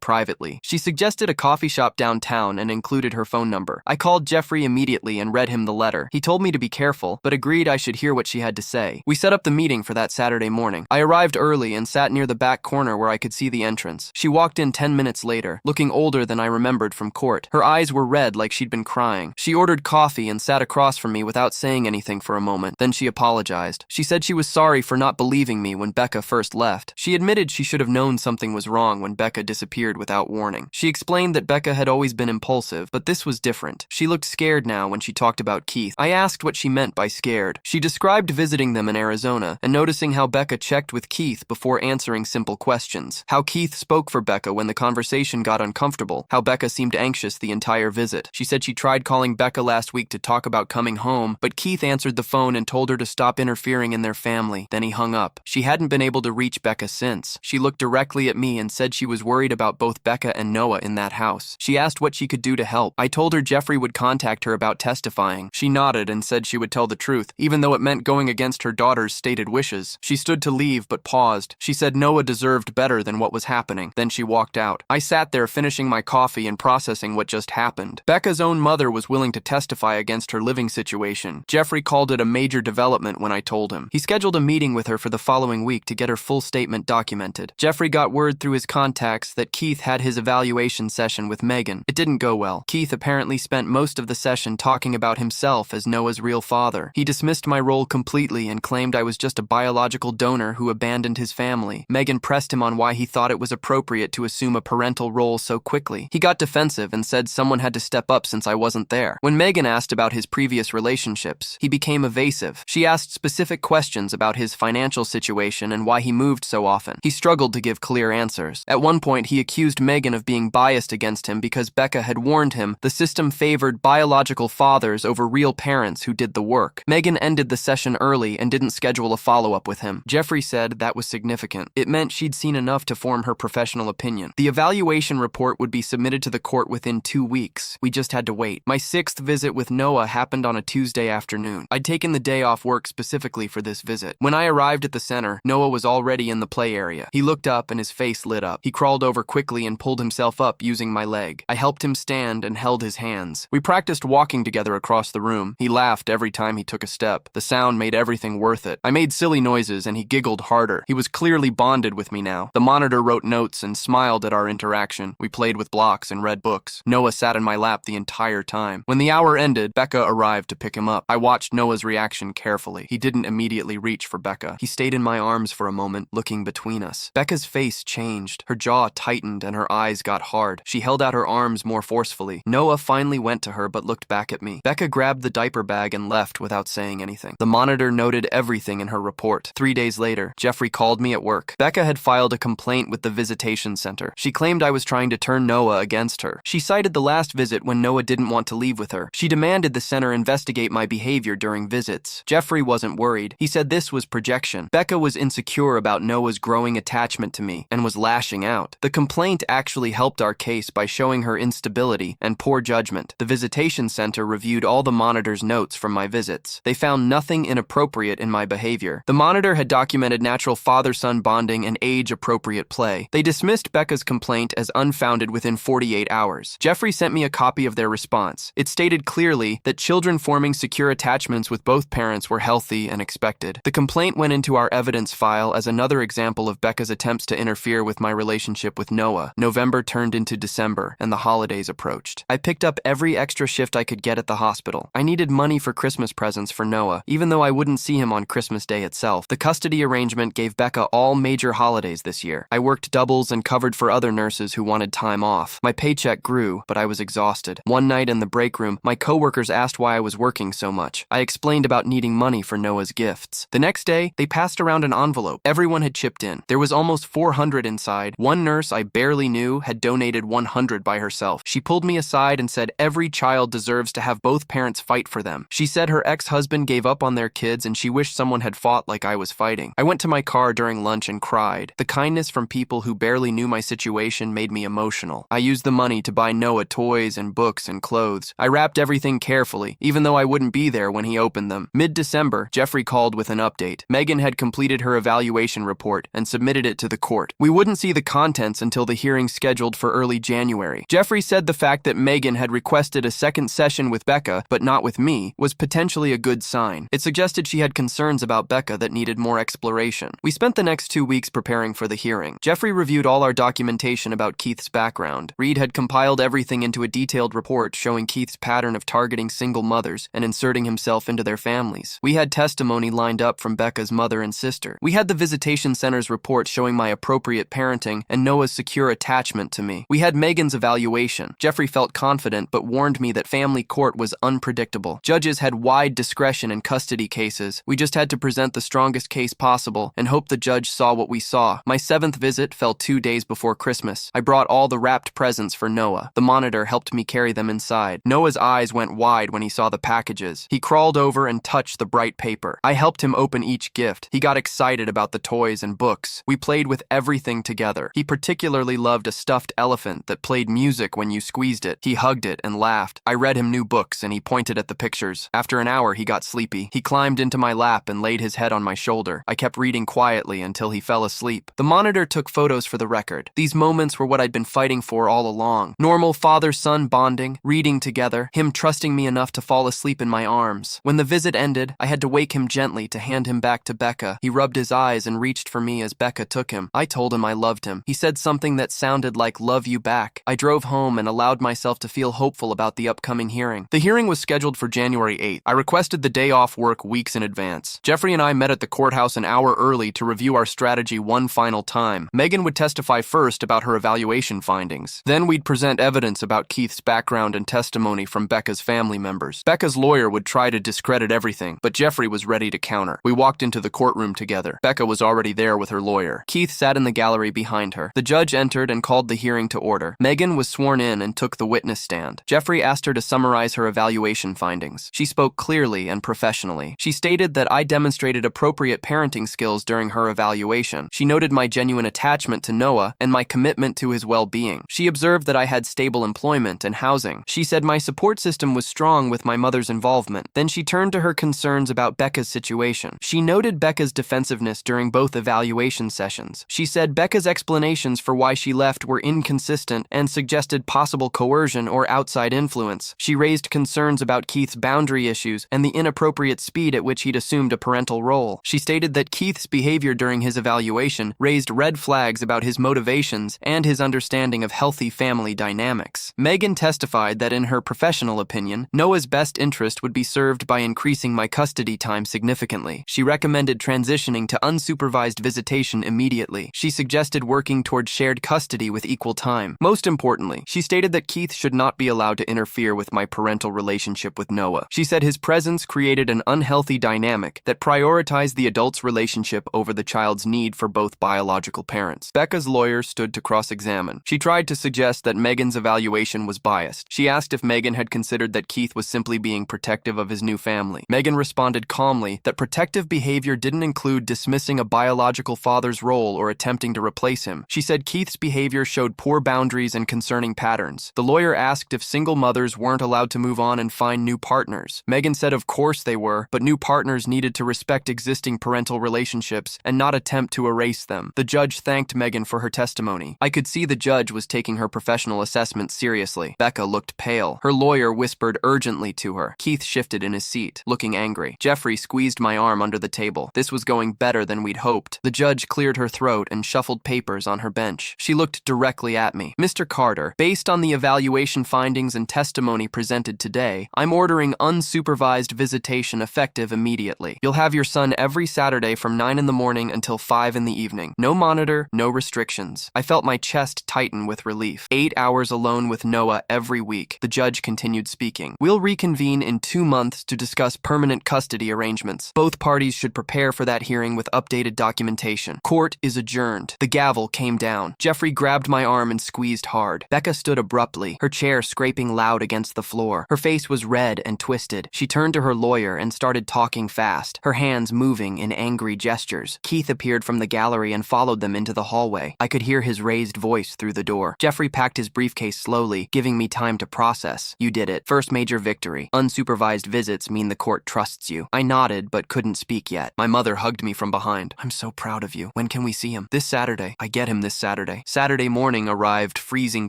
privately. She suggested a coffee shop downtown and included her phone number. I called Jeffrey immediately and read him the letter. He told me to be careful, but agreed I should hear what she had to say. We set up the meeting for that Saturday morning. I arrived early and sat near the back corner where I could see the entrance. She walked in 10 minutes later, looking older than I remembered from court. Her eyes were red like she'd been crying. She ordered coffee and sat across from me without saying anything for a moment. Then she apologized. She said she was sorry for not believing me when Becca first left. She admitted she should have known something was wrong when Becca disappeared without warning. She explained that Becca had always been impulsive, but this was different. She looked scared now when she talked about Keith. I asked what she meant by scared. She described visiting them in Arizona and noticing how Becca checked with Keith before answering simple questions. How Keith spoke for Becca when the conversation got uncomfortable. How Becca seemed anxious the entire visit. She said she tried calling Becca last week to talk about coming home, but Keith answered the phone and told her to stop interfering in their family. Then he hung up. She hadn't been able to reach Becca since. She looked directly at me and said she was worried about both Becca and Noah in that house. She asked what she could do to help. I told her Jeffrey would contact her about testifying. She nodded and said she would tell the truth, even though it meant going against her daughter's stated wishes. She stood to leave but paused. She said Noah deserved better than what was happening. Then she walked out. I sat there finishing my coffee and processing what just happened. Becca's own mother was willing to testify against her living situation. Jeffrey called it a major development when I told him. He scheduled a meeting with her for the following week to get her full statement documented. Jeffrey got word through his contacts that Keith had his evaluation session with Megan. It didn't go well. Keith apparently spent most of the session talking about himself as Noah's real father. He dismissed my role completely and claimed I was just a biological donor who abandoned his family. Megan pressed him on why he thought it was appropriate to assume a parental role so quickly. He got defensive and said someone had to step up since I wasn't there. When Megan asked about his previous relationships, he became evasive. She asked specific questions about his financial situation and why he moved so often. He struggled to give clear answers. At one point, he accused Megan of being biased against him because Becca had warned him the system favored biological fathers over real parents who did the work. Megan ended the session early and didn't schedule a follow-up with him. Jeffrey said that was significant. It meant she'd seen enough to form her professional opinion. The evaluation report would be submitted to the court within 2 weeks. We just had to wait. My 6th visit with Noah happened on a Tuesday afternoon. I'd taken the day off work specifically for this visit. When I arrived at the center, Noah was already in the play area. He looked up and his face lit up. He crawled over quickly and pulled himself up using my leg. I helped him stand and held his hands. We practiced walking together across the room. He laughed every time he took a step. The sound made everything worth it. I made silly noises and he giggled harder. He was clearly bonded with me now. The monitor wrote notes and smiled at our interaction. We played with blocks and read books. Noah sat in my lap the entire time. When the hour ended, Becca arrived to pick him up. I watched Noah's reaction carefully. He didn't immediately reach for Becca. He stayed in my arms for a moment, looking between us. Becca's face changed. Her jaw tightened and her eyes got hard. She held out her arms more forcefully. Noah finally went to her but looked back at me. Becca grabbed the diaper bag and left without saying anything. The monitor noted everything in her report. 3 days later, Jeffrey called me at work. Becca had filed a complaint with the visitation center. She claimed I was trying to turn Noah against her. She cited the last visit when Noah didn't want to leave with her. She demanded the center investigate my behavior during visits. Jeffrey wasn't worried. He said this was projection. Becca was insecure about Noah's growing attachment to me and was lashing out. The complaint actually helped our case by showing her instability and poor judgment. The visitation center reviewed all the monitor's notes from my visits. They found nothing inappropriate in my behavior. The monitor had documented natural father-son bonding and age-appropriate play. They dismissed Becca's complaint as unfounded within 48 hours. Jeffrey sent me a copy of their response. It stated clearly that children forming secure attachments with both parents were healthy and expected. The complaint went into our evidence file as another example of Becca's attempts to interfere with my relationship with Noah. November turned into December, and the holidays approached. I picked up every extra shift I could get at the hospital. I needed money for Christmas presents for Noah, even though I wouldn't see him on Christmas Day itself. The custody arrangement gave Becca all major holidays this year. I worked doubles and covered for other nurses who wanted time off. My paycheck grew, but I was exhausted. One night in the break room, my coworkers asked why I was working so much. I explained about needing money for Noah's gifts. The next day, they passed around an envelope. Everyone had chipped in. There was almost 400 inside. One nurse I barely knew had donated 100 by herself. She pulled me aside and said every child deserves to have both parents fight for them. She said her ex-husband gave up on their kids and she wished someone had fought like I was fighting. I went to my car during lunch and cried. The kindness from people who barely knew my situation made me emotional. I used the money to buy Noah toys and books and clothes. I wrapped everything carefully, even though I wouldn't be there when he opened them. Mid-December, Jeffrey called with an update. Megan had completed her evaluation report and submitted it to the court. We wouldn't see the contents until the hearing scheduled for early January. Jeffrey said the fact that Megan had requested a second session with Becca, but not with me, was potentially a good sign. It suggested she had concerns about Becca that needed more exploration. We spent the next 2 weeks preparing for the hearing. Jeffrey reviewed all our documentation about Keith's background. Reed had compiled everything into a detailed report showing Keith's pattern of targeting single mothers and inserting himself into their families. We had testimony lined up from Becca's mother and sister. We had the visitation center's report showing my appropriate parenting and Noah's secure attachment to me. We had Megan's evaluation. Jeffrey felt confident but warned me that family court was unpredictable. Judges had wide discretion in custody cases. We just had to present the strongest case possible and hope the judge saw what we saw. My 7th visit fell 2 days before Christmas. I brought all the wrapped presents for Noah. The monitor helped me carry them inside. Noah's eyes went wide when he saw the packages. He crawled over and touched the bright paper. I helped him open each gift. He got excited about the toys and books. We played with everything together. He particularly loved a stuffed elephant that played music when you squeezed it. He hugged it and laughed. I read him new books and he pointed at the pictures. After an hour, he got sleepy. He climbed into my lap and laid his head on my shoulder. I kept reading quietly until he fell asleep. The monitor took photos for the record. These moments were what I'd been fighting for all along. Normal father-son bonding, reading together, him trusting me enough to fall asleep in my arms. When the visit ended, I had to wake him gently to hand him back to Becca. He rubbed his eyes and reached for me as Becca took him. I told him I loved him. He said something that sounded like "love you back." I drove home and allowed myself to feel hopeful about the upcoming hearing. The hearing was scheduled for January 8th. I requested the day off work weeks in advance. Jeffrey and I met at the courthouse an hour early to review our strategy one final time. Megan would testify first about her evaluation findings. Then we'd present evidence about Keith's background and testimony from Becca's family members. Becca's lawyer would try to discredit everything, but Jeffrey was ready to counter. We walked into the courtroom together. Becca was already there with her lawyer. Keith sat in the gallery behind her. The judge entered and called the hearing to order. Megan was sworn in and took the witness stand. Jeffrey asked her to summarize her evaluation findings. She spoke clearly and professionally. She stated that I demonstrated appropriate parenting skills during her evaluation. She noted my genuine attachment to Noah and my commitment to his well-being. She observed that I had stable employment and housing. She said my support system was strong with my mother's involvement. Then she turned to her concerns about Becca's situation. She noted Becca's defensiveness during both evaluation sessions. She said Becca's explanations for why she left were inconsistent and suggested possible coercion or outside influence. She raised concerns about Keith's boundary issues and the inappropriate speed at which he'd assumed a parental role. She stated that Keith's behavior during his evaluation raised red flags about his motivations and his understanding of healthy family dynamics. Megan testified that in her professional opinion, Noah's best interest would be served by increasing my custody time significantly. She recommended transitioning to unsupervised visitation immediately. She suggested working toward shared custody with equal time. Most importantly, she stated that Keith should not be allowed to interfere with my parental relationship with Noah. She said his presence created an unhealthy dynamic that prioritized the adult's relationship over the child's need for both biological parents. Becca's lawyer stood to cross-examine. She tried to suggest that Megan's evaluation was biased. She asked if Megan had considered that Keith was simply being protective of his new family. Megan responded calmly that protective behavior didn't include dismissing a biological father's role or attempting to replace him. She said Keith's behavior showed poor boundaries and concerning patterns. The lawyer asked if single mothers weren't allowed to move on and find new partners. Megan said of course they were, but new partners needed to respect existing parental relationships and not attempt to erase them. The judge thanked Megan for her testimony. I could see the judge was taking her professional assessment seriously. Becca looked pale. Her lawyer whispered urgently to her. Keith shifted in his seat, looking angry. Jeffrey squeezed my arm under the table. This was going better than we'd hoped. The judge cleared her throat and shuffled papers on her bench. She looked directly at me. Mr. Carter, based on the evaluation findings and testimony presented today, I'm ordering unsupervised visitation effective immediately. You'll have your son every Saturday from 9 in the morning until 5 in the evening. No monitor, no restrictions. I felt my chest tighten with relief. 8 hours alone with Noah every week. The judge continued speaking. We'll reconvene in 2 months to discuss permanent custody arrangements. Both parties should prepare for that hearing with updated documentation. Court is adjourned. The gavel came down. Jeffrey grabbed my arm and squeezed hard. Becca stood abruptly, her chair scraping loud against the floor. Her face was red and twisted. She turned to her lawyer and started talking fast, her hands moving in angry gestures. Keith appeared from the gallery and followed them into the hallway. I could hear his raised voice through the door. Jeffrey packed his briefcase slowly, giving me time to process. You did it. First major victory. Unsupervised visits mean the court trusts you. I nodded, but couldn't speak yet. My mother hugged me from behind. I'm so proud of you. When can we see him? This Saturday. I get him this Saturday. Saturday morning arrived freezing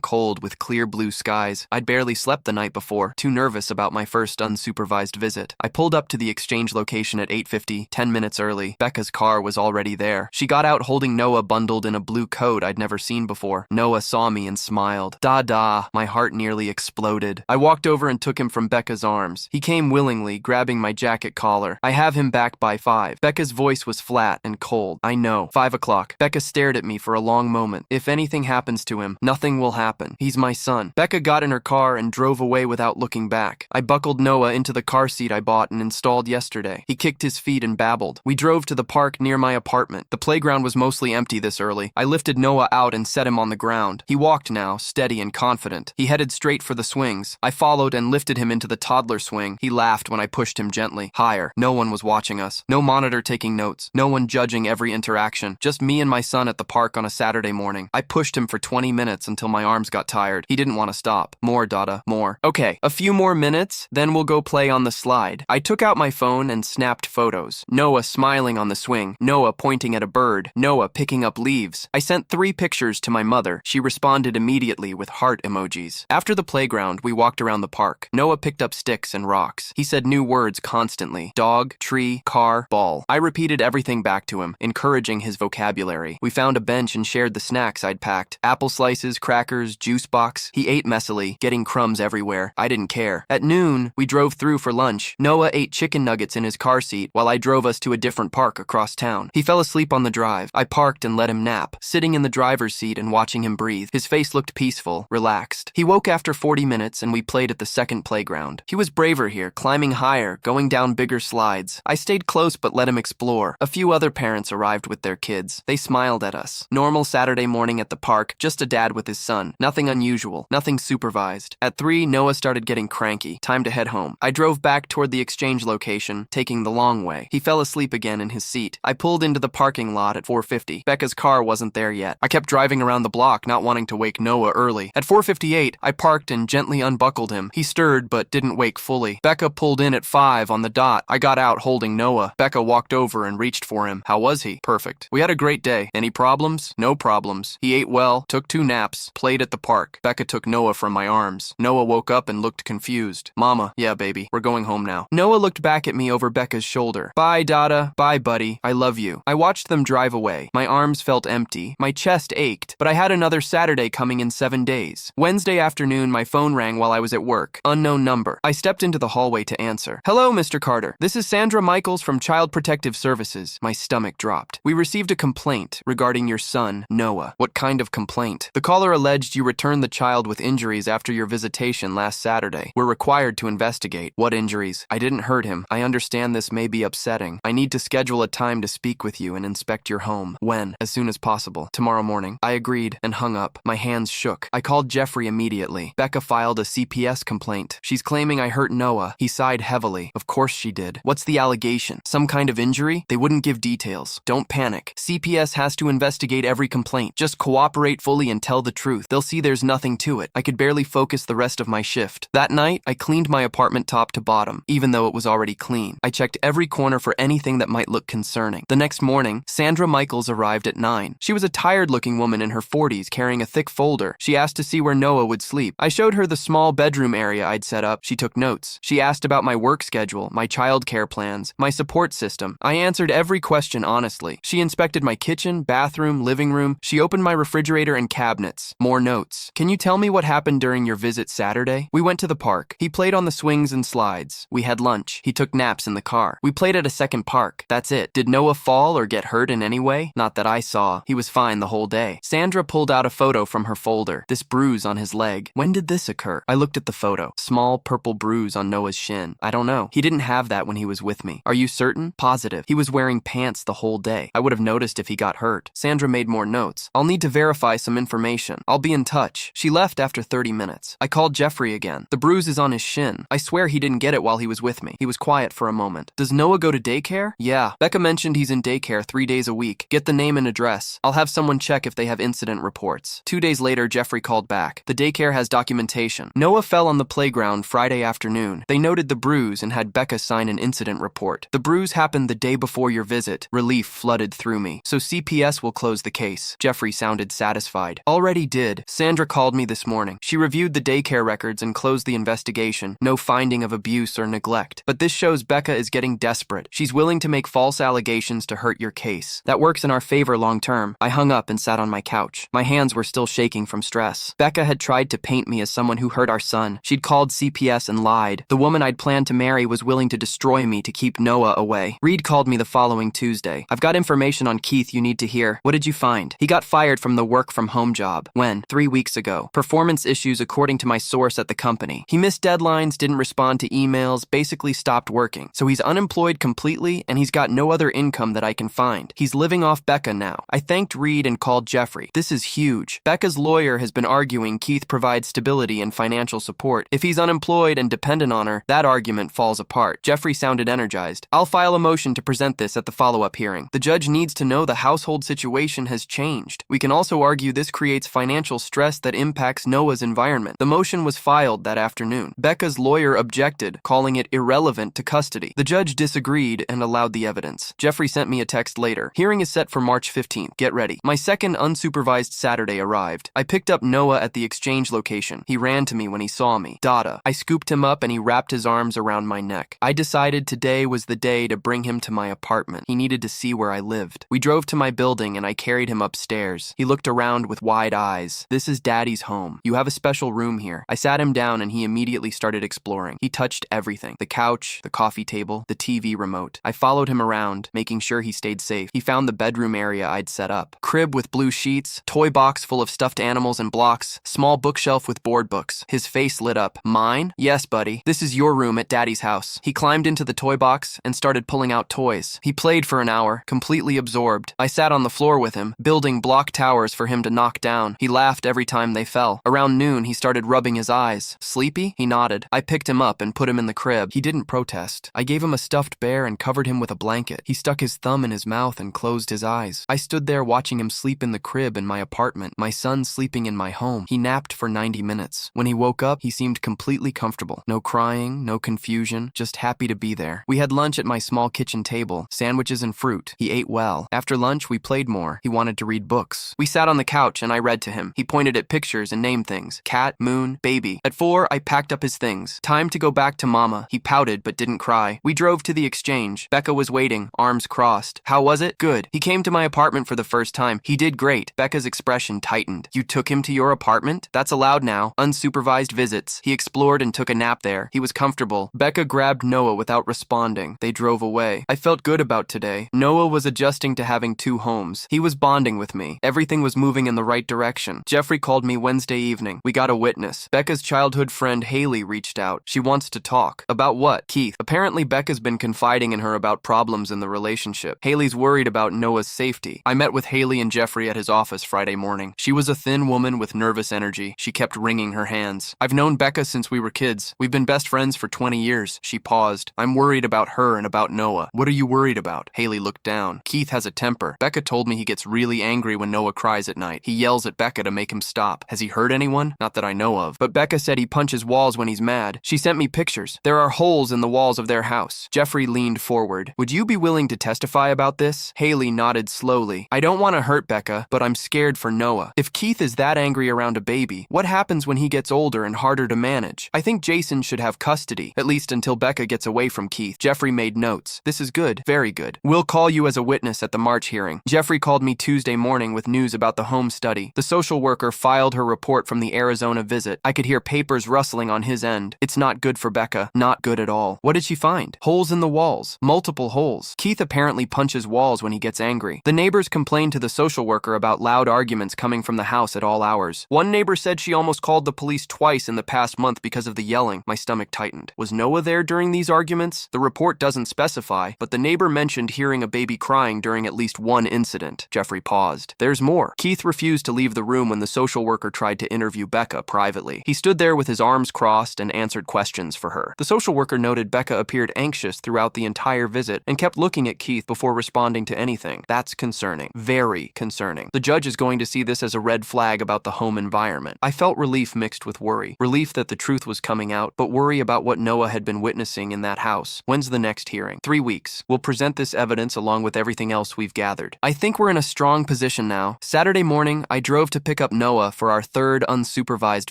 cold with clear blue skies. I'd barely slept the night before, too nervous about my first unsupervised visit. I pulled up to the exchange location at 8:50, 10 minutes early. Becca's car was already there. She got out holding Noah bundled in a blue coat I'd never seen before. Noah saw me and smiled. Da-da, my heart nearly exploded. I walked over and took him from Becca's arms. He came willingly, grabbing my jacket collar. I have him back by 5. Becca's voice was flat and cold. I know. 5 o'clock. Becca stared at me for a long moment. If anything happens to him, nothing will happen. He's my son. Becca got in her car and drove away without looking back. I buckled Noah into the car seat I bought and installed yesterday. He kicked his feet and babbled. We drove to the park near my apartment. The playground was mostly empty this early. I lifted Noah out and set him on the ground. He walked now, steady and confident. He headed straight for the swings. I followed and lifted him into the toddler swing. He laughed when I pushed him gently. Higher. No one was watching us. No monitor taking notes. No one judging every interaction. Just me and my son at the park on a Saturday morning. I pushed him for 20 minutes until my arms got tired. He didn't want to stop. More, Dada, more. Okay, a few more minutes, then we'll go play on the slide. I took out my phone and snapped photos. Noah smiling on the swing. Noah pointing at a bird. Noah picking up leaves. I sent 3 pictures to my mother. She responded immediately with heart emojis. After the playground, we walked around the park. Noah picked up sticks and rocks. He said new words constantly. Dog, tree, car, ball. I repeated everything back to him, encouraging his vocabulary. We found a bench and shared the snacks I'd packed. Apple slices, crackers, juice box. He ate messily, getting crumbs everywhere. I didn't care. At noon, we drove through for lunch. Noah ate chicken nuggets in his car seat while I drove us to a different park across town. He fell asleep on the drive. I parked and let him nap, sitting in the driver's seat and watching him breathe. His face looked peaceful, relaxed. He woke after 40 minutes and we played at the second playground. He was braver here, climbing higher, going down bigger slides. I stayed close but let him explore. A few other parents arrived with their kids. They smiled at us. Normal Saturday morning at the park, just a dad with his son. Nothing unusual, nothing supervised. At 3, Noah started getting cranky. Time to head home. I drove back toward the exchange location, taking the long way. He fell asleep again in his seat. I pulled into the parking lot at 4:50. Becca's car wasn't there yet. I kept driving around the block, not wanting to wake Noah early. At 4:58, I parked and gently unbuckled him. He stirred but didn't wake fully. Becca pulled in at 5 on the dot. I got out holding Noah. Becca walked over and reached for him. How was he? Perfect. We had a great day. Any problems? No problems. He ate well, took 2 naps, played at the park. Becca took Noah from my arms. Noah woke up and looked confused. Mama, yeah, baby, we're going home now. Noah looked back at me over Becca's shoulder. Bye, Dada. Bye, buddy. I love you. I watched them drive away. My arms felt empty. My chest ached, but I had another Saturday coming in 7 days. Wednesday afternoon, my phone rang while I was at work. Unknown number. I stepped into the hallway to answer. Hello, Mr. Carter. This is Sandra Michaels from Child Protective Services. My stomach dropped. We received a complaint regarding your son, Noah. What kind of complaint? The caller alleged you returned the child with injuries after your visitation last Saturday. We're required to investigate. What injuries? I didn't hurt him. I understand this may be upsetting. I need to schedule a time to speak with you and inspect your home. When? As soon as possible. Tomorrow morning. I agreed and hung up. My hands shook. I called Jeffrey immediately. Becca filed a CPS complaint. She's claiming I hurt Noah. He sighed heavily. Of course she did. What's the allegation? Some kind of injury? They wouldn't give details. Don't panic. CPS has to investigate every complaint. Just cooperate fully and tell the truth. They'll see there's nothing to it. I could barely focus the rest of my shift. That night, I cleaned my apartment top to bottom, even though it was already clean. I checked every corner for anything that might look concerning. The next morning, Sandra Michaels arrived at 9. She was a tired-looking woman in her 40s carrying a thick folder. She asked to see where Noah would sleep. I showed her the small bedroom area I'd set up. She took notes. She asked about my work schedule, my childcare plans, my support system. I answered every question honestly. She inspected my kitchen, bathroom, living room. She opened my refrigerator and cabinets. More notes. Can you tell me what happened during your visit Saturday? We went to the park. He played on the swings and slides. We had lunch. He took naps in the car. We played at a second park. That's it. Did Noah fall or get hurt in any way? Not that I saw. He was fine the whole day. Sandra pulled out a photo from her folder. This bruise on his leg. When did this occur? I looked at the photo. Small purple bruise on Noah's shin. I don't know. He didn't have that when he was with me. Are you certain? Positive. He was wearing pants the whole day. I would have noticed if he got hurt. Sandra made more notes. I'll need to verify some information. I'll be in touch. She left after 30 minutes. I called Jeffrey again. The bruise is on his shin. I swear he didn't get it while he was with me. He was quiet for a moment. Does Noah go to daycare? Yeah. Becca mentioned he's in daycare 3 days a week. Get the name and address. I'll have someone check if they have incident reports. 2 days later, Jeffrey called back. The daycare has documentation. Noah fell on the playground Friday afternoon. They noted the bruise and had Becca sign an incident report. The bruise happened the day before your visit. Relief flooded through me. So CPS will close the case. Jeffrey sounded satisfied. Already did. Sandra called me this morning. She reviewed the daycare records and closed the investigation. No finding of abuse or neglect. But this shows Becca is getting desperate. She's willing to make false allegations to hurt your case. That works in our favor long term. I hung up and sat on my couch. My hands were still shaking from stress. Becca had tried to paint me as someone who hurt our son. She'd called CPS and lied. The woman I'd planned to marry was willing to destroy me to keep Noah away. Reed called me the following Tuesday. I've got information on Keith you need to hear. What did you find? He got fired from the work-from-home job. When? 3 weeks ago. Performance issues according to my source at the company. He missed deadlines, didn't respond to emails, basically stopped working. So he's unemployed completely and he's got no other income that I can find. He's living off Becca now. I thanked Reed and called Jeffrey. This is huge. Becca's lawyer has been arguing Keith provides stability and financial support. If he's unemployed and dependent on her, that argument falls apart. Jeffrey sounded energized. I'll file a motion to present this at the follow-up hearing. The judge needs to know the household situation has changed. We can also argue this creates financial stress that impacts Noah's environment. The motion was filed that afternoon. Becca's lawyer objected, calling it irrelevant to custody. The judge disagreed and allowed the evidence. Jeffrey sent me a text later. Hearing is set for March 15th. Get ready. My second unsupervised Saturday arrived. I picked up Noah at the exchange location. He ran to me when he saw me. Dada. I scooped him up and he wrapped his arms around my neck. I decided today was the day to bring him to my apartment. He needed to see where I lived. We drove to my building and I carried him upstairs. He looked around with wide eyes. This is Daddy's home. You have a special room here. I sat him down and he immediately started exploring. He touched everything. The couch, the coffee table, the TV remote. I followed him around, making sure he stayed safe. He found the bedroom area I'd set up. Crib with blue sheets, toy box full of stuffed animals and blocks, small bookshelf with board books. His face lit up. Mine? Yes, buddy. This is your room at Daddy's house. He climbed into the toy box and started pulling out toys. He played for an hour, completely absorbed. I sat on the floor with him, building block towers for him to knock down. He laughed every time they fell. Around noon, he started rubbing his eyes. Sleepy? He nodded. I picked him up and put him in the crib. He didn't protest. I gave him a stuffed bear and covered him with a blanket. He stuck his thumb in his mouth and closed his eyes. I stood there watching him sleep in the crib in my apartment, my son sleeping in my home. He napped for 90 minutes. When he woke up, he seemed completely comfortable. No crying, no confusion, just happy to be there. We had lunch at my small kitchen table, sandwiches and fruit. He ate well. After lunch, we played more. He wanted to read books. We sat on the couch and I read to him. He pointed at pictures and named things. Cat, moon, baby. At 4, I packed up his things. Time to go back to Mama. He pouted but didn't cry. We drove to the exchange. Becca was waiting, arms crossed. How was it? Good. He came to my apartment for the first time. He did great. Becca's expression tightened. You took him to your apartment? That's allowed now. Unsupervised visits. He explored and took a nap there. He was comfortable. Becca grabbed Noah without responding. They drove away. I felt good about today. Noah was adjusting to having 2 homes. He was bonding with me. Everything was moving in the right direction. Jeffrey called me Wednesday evening. We got a witness. Becca's childhood friend Haley reached out. She wants to talk. About what? Keith. Apparently Becca's been confiding in her about problems in the relationship. Haley's worried about Noah's safety. I met with Haley and Jeffrey at his office Friday morning. She was a thin woman with nervous energy. She kept wringing her hands. I've known Becca since we were kids. We've been best friends for 20 years. She paused. I'm worried about her and about Noah. What are you worried about? Haley looked down. Keith has a temper. Becca told me he gets really angry when Noah cries at night. He yells at Becca to make him stop. Has he hurt anyone? Not that I know of. But Becca said he punches walls when he's mad. She sent me pictures. There are holes in the walls of their house. Jeffrey leaned forward. Would you be willing to testify about this? Haley nodded slowly. I don't want to hurt Becca, but I'm scared for Noah. If Keith is that angry around a baby, what happens when he gets older and harder to manage? I think Jason should have custody, at least until Becca gets away from Keith. Jeffrey made notes. This is good. Very good. We'll call you as a witness at the March hearing. Jeffrey called me Tuesday morning with news about the home study. The social worker filed her report from the Arizona visit. I could hear papers rustling on his end. It's not good for Becca. Not good at all. What did she find? Holes in the walls. Multiple holes. Keith apparently punches walls when he gets angry. The neighbors complained to the social worker about loud arguments coming from the house at all hours. One neighbor said she almost called the police twice in the past month because of the yelling. My stomach tightened. Was Noah there during these arguments? The report doesn't specify, but the neighbor mentioned hearing a baby crying during at least one incident. Jeffrey paused. There's more. Keith refused to leave the room when the social worker tried to interview Becca privately. He stood there with his arms crossed and answered questions for her. The social worker noted Becca appeared anxious throughout the entire visit and kept looking at Keith before responding to anything. That's concerning. Very concerning. The judge is going to see this as a red flag about the home environment. I felt relief mixed with worry. Relief that the truth was coming out, but worry about what Noah had been witnessing in that house. house. When's the next hearing? 3 weeks. We'll present this evidence along with everything else we've gathered. I think we're in a strong position now. Saturday morning, I drove to pick up Noah for our third unsupervised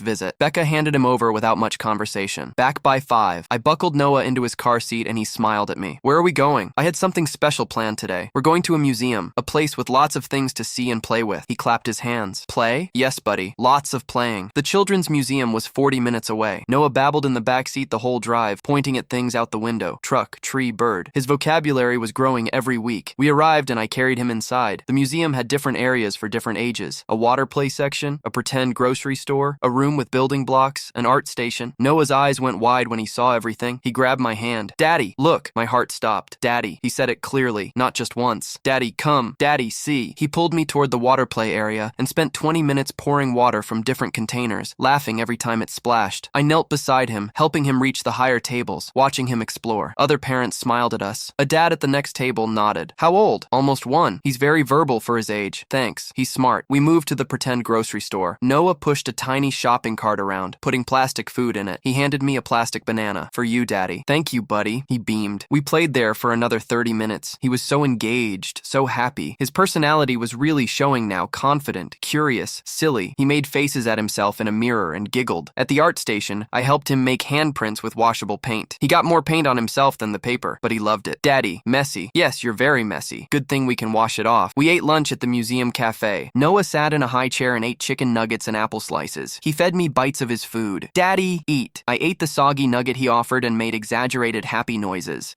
visit. Becca handed him over without much conversation. Back by 5, I buckled Noah into his car seat and he smiled at me. Where are we going? I had something special planned today. We're going to a museum, a place with lots of things to see and play with. He clapped his hands. Play? Yes, buddy. Lots of playing. The children's museum was 40 minutes away. Noah babbled in the back seat the whole drive, pointing at things out the window. Truck, tree, bird. His vocabulary was growing every week. We arrived and I carried him inside. The museum had different areas for different ages. A water play section, a pretend grocery store, a room with building blocks, an art station. Noah's eyes went wide when he saw everything. He grabbed my hand. Daddy, look. My heart stopped. Daddy. He said it clearly, not just once. Daddy, come. Daddy, see. He pulled me toward the water play area and spent 20 minutes pouring water from different containers, laughing every time it splashed. I knelt beside him, helping him reach the higher tables, watching him explore. Other parents smiled at us. A dad at the next table nodded. How old? Almost 1. He's very verbal for his age. Thanks. He's smart. We moved to the pretend grocery store. Noah pushed a tiny shopping cart around, putting plastic food in it. He handed me a plastic banana. For you, Daddy. Thank you, buddy. He beamed. We played there for another 30 minutes. He was so engaged, so happy. His personality was really showing now, confident, curious, silly. He made faces at himself in a mirror and giggled. At the art station, I helped him make handprints with washable paint. He got more paint on himself than the paper, but he loved it. Daddy, messy. Yes, you're very messy. Good thing we can wash it off. We ate lunch at the museum cafe. Noah sat in a high chair and ate chicken nuggets and apple slices. He fed me bites of his food. Daddy, eat. I ate the soggy nugget he offered and made exaggerated happy noises.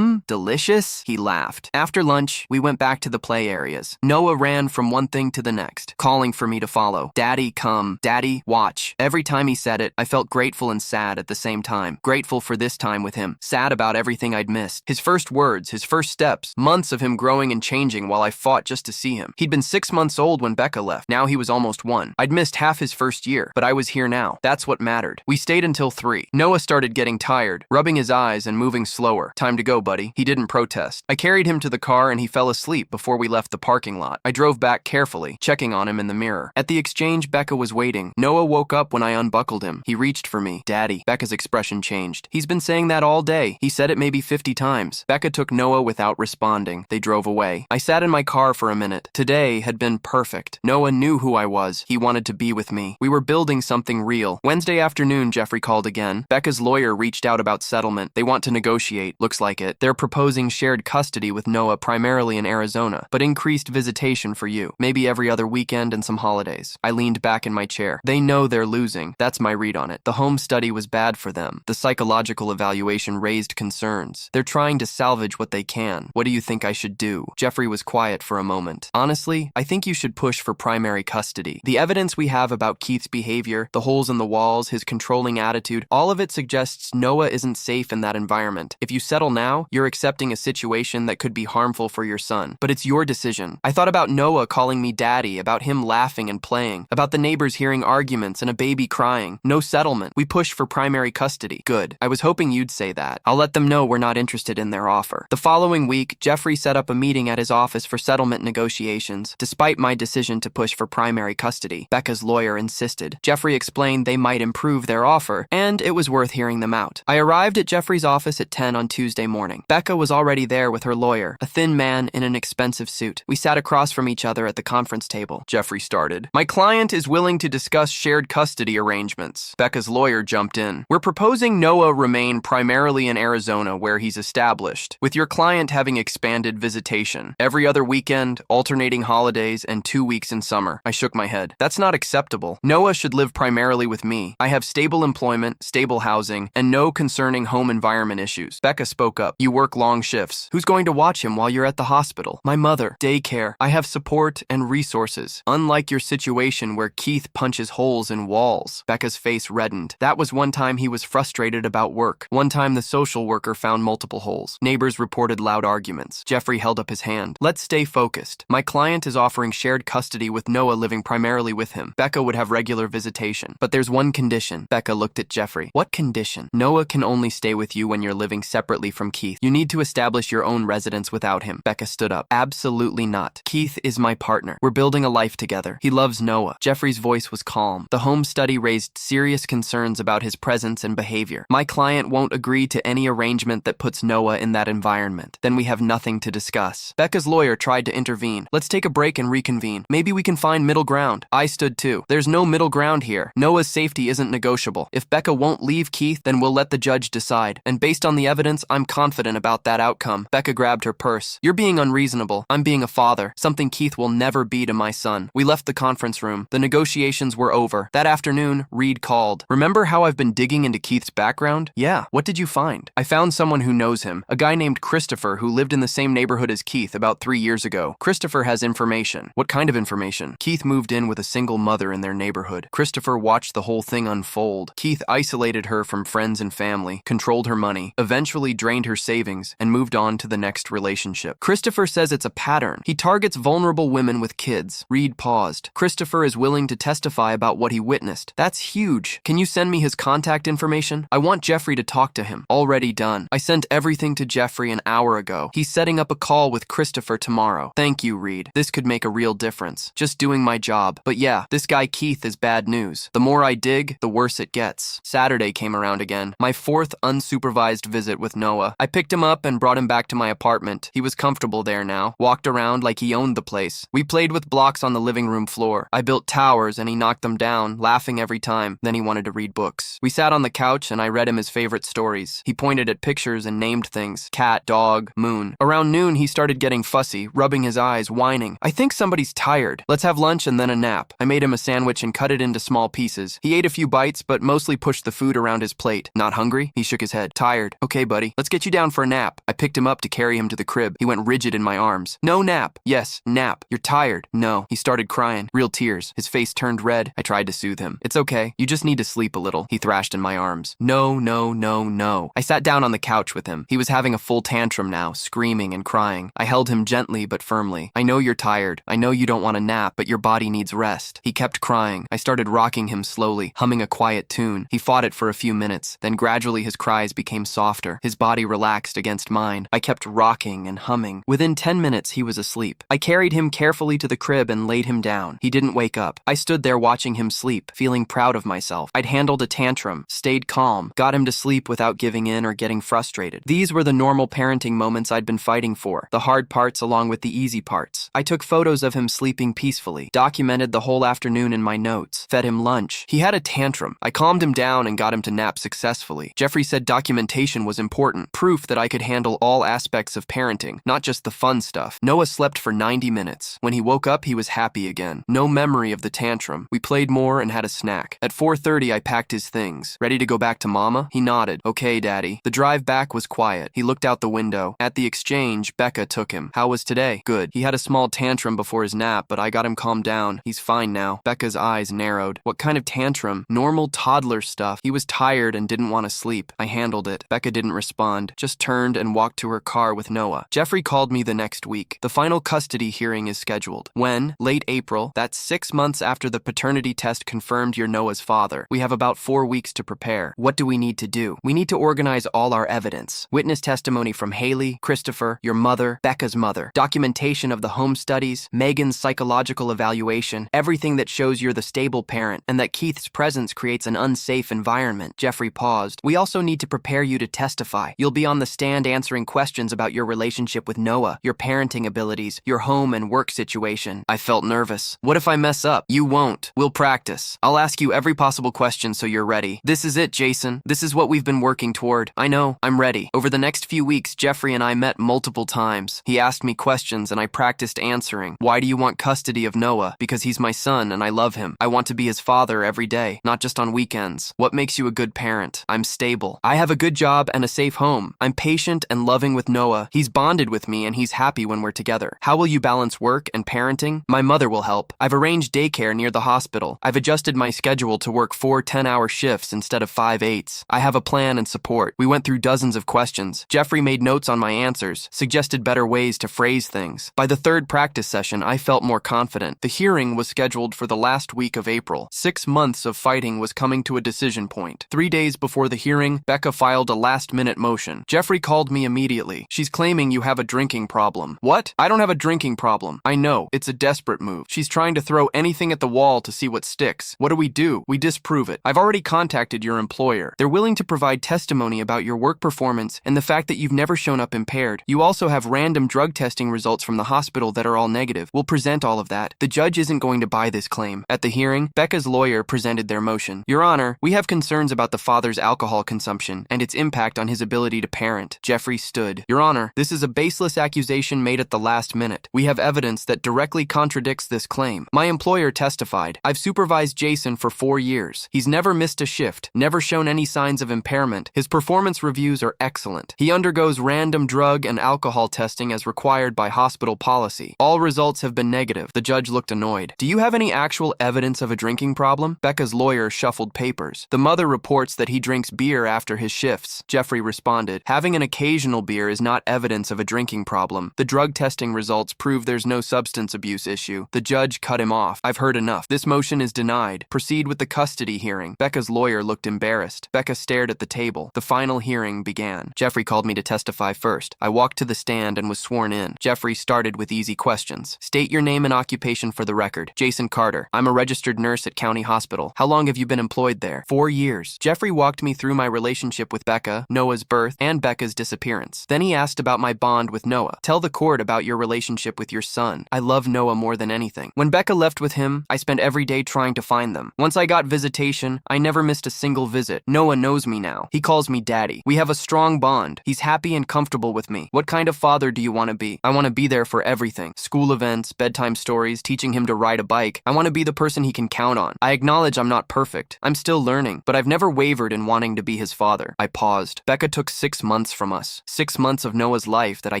Delicious? He laughed. After lunch, we went back to the play areas. Noah ran from one thing to the next, calling for me to follow. Daddy, come. Daddy, watch. Every time he said it, I felt grateful and sad at the same time. Grateful for this time with him. Sad about everything I'd missed. His first words, his first steps, months of him growing and changing while I fought just to see him. He'd been 6 months old when Becca left. Now he was almost 1. I'd missed half his first year, but I was here now. That's what mattered. We stayed until 3. Noah started getting tired, rubbing his eyes and moving slower. Time to go, buddy. He didn't protest. I carried him to the car and he fell asleep before we left the parking lot. I drove back carefully, checking on him in the mirror. At the exchange, Becca was waiting. Noah woke up when I unbuckled him. He reached for me. Daddy. Becca's expression changed. He's been saying that all day. He said it maybe 50 times. Becca took Noah without responding. They drove away. I sat in my car for a minute. Today had been perfect. Noah knew who I was. He wanted to be with me. We were building something real. Wednesday afternoon, Jeffrey called again. Becca's lawyer reached out about settlement. They want to negotiate. Looks like it. They're proposing shared custody with Noah primarily in Arizona, but increased visitation for you. Maybe every other weekend and some holidays. I leaned back in my chair. They know they're losing. That's my read on it. The home study was bad for them. The psychological evaluation raised concerns. They're trying to salvage what they can. What do you think I should do? Jeffrey was quiet for a moment. Honestly, I think you should push for primary custody. The evidence we have about Keith's behavior, the holes in the walls, his controlling attitude, all of it suggests Noah isn't safe in that environment. If you settle now, you're accepting a situation that could be harmful for your son. But it's your decision. I thought about Noah calling me daddy, about him laughing and playing, about the neighbors hearing arguments and a baby crying. No settlement. We push for primary custody. Good. I was hoping you'd say that. I'll let them know we're not interested in their offer. The following week, Jeffrey set up a meeting at his office for settlement negotiations. Despite my decision to push for primary custody, Becca's lawyer insisted. Jeffrey explained they might improve their offer, and it was worth hearing them out. I arrived at Jeffrey's office at 10 on Tuesday morning. Becca was already there with her lawyer, a thin man in an expensive suit. We sat across from each other at the conference table. Jeffrey started. My client is willing to discuss shared custody arrangements. Becca's lawyer jumped in. We're proposing Noah remain primarily in Arizona where he's established, with your client having expanded visitation. Every other weekend, alternating holidays, and 2 weeks in summer. I shook my head. That's not acceptable. Noah should live primarily with me. I have stable employment, stable housing, and no concerning home environment issues. Becca spoke up. You work long shifts. Who's going to watch him while you're at the hospital? My mother. Daycare. I have support and resources. Unlike your situation where Keith punches holes in walls. Becca's face reddened. That was one time he was frustrated about work. One time the social worker found multiple holes. Neighbors reported loud arguments. Jeffrey held up his hand. Let's stay focused. My client is offering shared custody with Noah living primarily with him. Becca would have regular visitation. But there's one condition. Becca looked at Jeffrey. What condition? Noah can only stay with you when you're living separately from Keith. You need to establish your own residence without him. Becca stood up. Absolutely not. Keith is my partner. We're building a life together. He loves Noah. Jeffrey's voice was calm. The home study raised serious concerns about his presence and behavior. My client won't agree to any any arrangement that puts Noah in that environment. Then we have nothing to discuss. Becca's lawyer tried to intervene. Let's take a break and reconvene. Maybe we can find middle ground. I stood too. There's no middle ground here. Noah's safety isn't negotiable. If Becca won't leave Keith, then we'll let the judge decide. And based on the evidence, I'm confident about that outcome. Becca grabbed her purse. You're being unreasonable. I'm being a father, something Keith will never be to my son. We left the conference room. The negotiations were over. That afternoon, Reed called. Remember how I've been digging into Keith's background? Yeah. What did you find? I found someone who knows him, a guy named Christopher who lived in the same neighborhood as Keith about 3 years ago. Christopher has information. What kind of information? Keith moved in with a single mother in their neighborhood. Christopher watched the whole thing unfold. Keith isolated her from friends and family, controlled her money, eventually drained her savings, and moved on to the next relationship. Christopher says it's a pattern. He targets vulnerable women with kids. Reed paused. Christopher is willing to testify about what he witnessed. That's huge. Can you send me his contact information? I want Jeffrey to talk to him. Already done. I sent everything to Jeffrey an hour ago. He's setting up a call with Christopher tomorrow. Thank you, Reed. This could make a real difference. Just doing my job. But yeah, this guy Keith is bad news. The more I dig, the worse it gets. Saturday came around again. My fourth unsupervised visit with Noah. I picked him up and brought him back to my apartment. He was comfortable there now. Walked around like he owned the place. We played with blocks on the living room floor. I built towers and he knocked them down, laughing every time. Then he wanted to read books. We sat on the couch and I read him his favorite stories. He pointed at pictures and named things. Cat, dog, moon. Around noon, he started getting fussy, rubbing his eyes, whining. I think somebody's tired. Let's have lunch and then a nap. I made him a sandwich and cut it into small pieces. He ate a few bites, but mostly pushed the food around his plate. Not hungry? He shook his head. Tired. Okay, buddy. Let's get you down for a nap. I picked him up to carry him to the crib. He went rigid in my arms. No nap. Yes, nap. You're tired. No. He started crying. Real tears. His face turned red. I tried to soothe him. It's okay. You just need to sleep a little. He thrashed in my arms. No, no, no, no. I sat down on the couch with him. He was having a full tantrum now, screaming and crying. I held him gently but firmly. I know you're tired. I know you don't want a nap, but your body needs rest. He kept crying. I started rocking him slowly, humming a quiet tune. He fought it for a few minutes. Then gradually his cries became softer. His body relaxed against mine. I kept rocking and humming. Within 10 minutes, he was asleep. I carried him carefully to the crib and laid him down. He didn't wake up. I stood there watching him sleep, feeling proud of myself. I'd handled a tantrum, stayed calm, got him to sleep without giving in or getting frustrated. These were the normal parenting moments I'd been fighting for, the hard parts along with the easy parts. I took photos of him sleeping peacefully, documented the whole afternoon in my notes, fed him lunch. He had a tantrum. I calmed him down and got him to nap successfully. Jeffrey said documentation was important, proof that I could handle all aspects of parenting, not just the fun stuff. Noah slept for 90 minutes. When he woke up, he was happy again. No memory of the tantrum. We played more and had a snack. At 4:30, I packed his things. Ready to go back to Mama? He nodded. Okay, Daddy. The drive back was quiet. He looked out the window. At the exchange, Becca took him. How was today? Good. He had a small tantrum before his nap, but I got him calmed down. He's fine now. Becca's eyes narrowed. What kind of tantrum? Normal toddler stuff. He was tired and didn't want to sleep. I handled it. Becca didn't respond, just turned and walked to her car with Noah. Jeffrey called me the next week. The final custody hearing is scheduled. When? Late April. That's 6 months after the paternity test confirmed you're Noah's father. We have about 4 weeks to prepare. What do we need to do? We need to organize all our evidence. Witness testimony from Haley, Christopher, your mother, Becca's mother, documentation of the home studies, Megan's psychological evaluation, everything that shows you're the stable parent and that Keith's presence creates an unsafe environment. Jeffrey paused. We also need to prepare you to testify. You'll be on the stand answering questions about your relationship with Noah, your parenting abilities, your home and work situation. I felt nervous. What if I mess up? You won't. We'll practice. I'll ask you every possible question so you're ready. This is it, Jason. This is what we've been working toward. I know. I'm ready. Over the next few weeks, Jeffrey and I met multiple times. He asked me questions and I practiced answering. Why do you want custody of Noah? Because he's my son and I love him. I want to be his father every day, not just on weekends. What makes you a good parent? I'm stable. I have a good job and a safe home. I'm patient and loving with Noah. He's bonded with me and he's happy when we're together. How will you balance work and parenting? My mother will help. I've arranged daycare near the hospital. I've adjusted my schedule to work 4 10-hour shifts instead of 5 8s. I have a plan and support. We went through dozens of questions. Jeffrey made notes on my answers, suggested better ways to phrase things. By the third practice session, I felt more confident. The hearing was scheduled for the last week of April. 6 months of fighting was coming to a decision point. 3 days before the hearing, Becca filed a last-minute motion. Jeffrey called me immediately. She's claiming you have a drinking problem. What? I don't have a drinking problem. I know. It's a desperate move. She's trying to throw anything at the wall to see what sticks. What do? We disprove it. I've already contacted your employer. They're willing to provide testimony about your work performance and the fact that you've never shown up impaired. You also have random drug testing results from the hospital that are all negative. We'll present all of that. The judge isn't going to buy this claim. At the hearing, Becca's lawyer presented their motion. Your Honor, we have concerns about the father's alcohol consumption and its impact on his ability to parent. Jeffrey stood. Your Honor, this is a baseless accusation made at the last minute. We have evidence that directly contradicts this claim. My employer testified. I've supervised Jason for 4 years. He's never missed a shift, never shown any signs of impairment. His performance reviews are excellent. He undergoes random drug and alcohol testing as required by hospital policy. All results have been negative. The judge looked annoyed. Do you have any actual evidence of a drinking problem? Becca's lawyer shuffled papers. The mother reports that he drinks beer after his shifts. Jeffrey responded. Having an occasional beer is not evidence of a drinking problem. The drug testing results prove there's no substance abuse issue. The judge cut him off. I've heard enough. This motion is denied. Proceed with the custody hearing. Becca's lawyer looked embarrassed. Becca stared at the table. The final hearing began. Jeffrey called me to testify first. I walked to the stand and was sworn in. Jeffrey started with easy questions. State your name and occupation for the record. Jason Carter. I'm a registered nurse at County Hospital. How long have you been employed there? 4 years. Jeffrey walked me through my relationship with Becca, Noah's birth, and Becca's disappearance. Then he asked about my bond with Noah. Tell the court about your relationship with your son. I love Noah more than anything. When Becca left with him, I spent every day trying to find them. Once I got visitation, I never missed a single visit. Noah knows me now. He calls me daddy. We have a strong bond. He's happy and comfortable with me. What kind of father do you want to be? I want to be there for everything. School events, bedtime stories, teaching him to ride a bike. I want to be the person he can count on. I acknowledge I'm not perfect. I'm still learning, but I've never wavered in wanting to be his father. I paused. Becca took 6 months from us. 6 months of Noah's life that I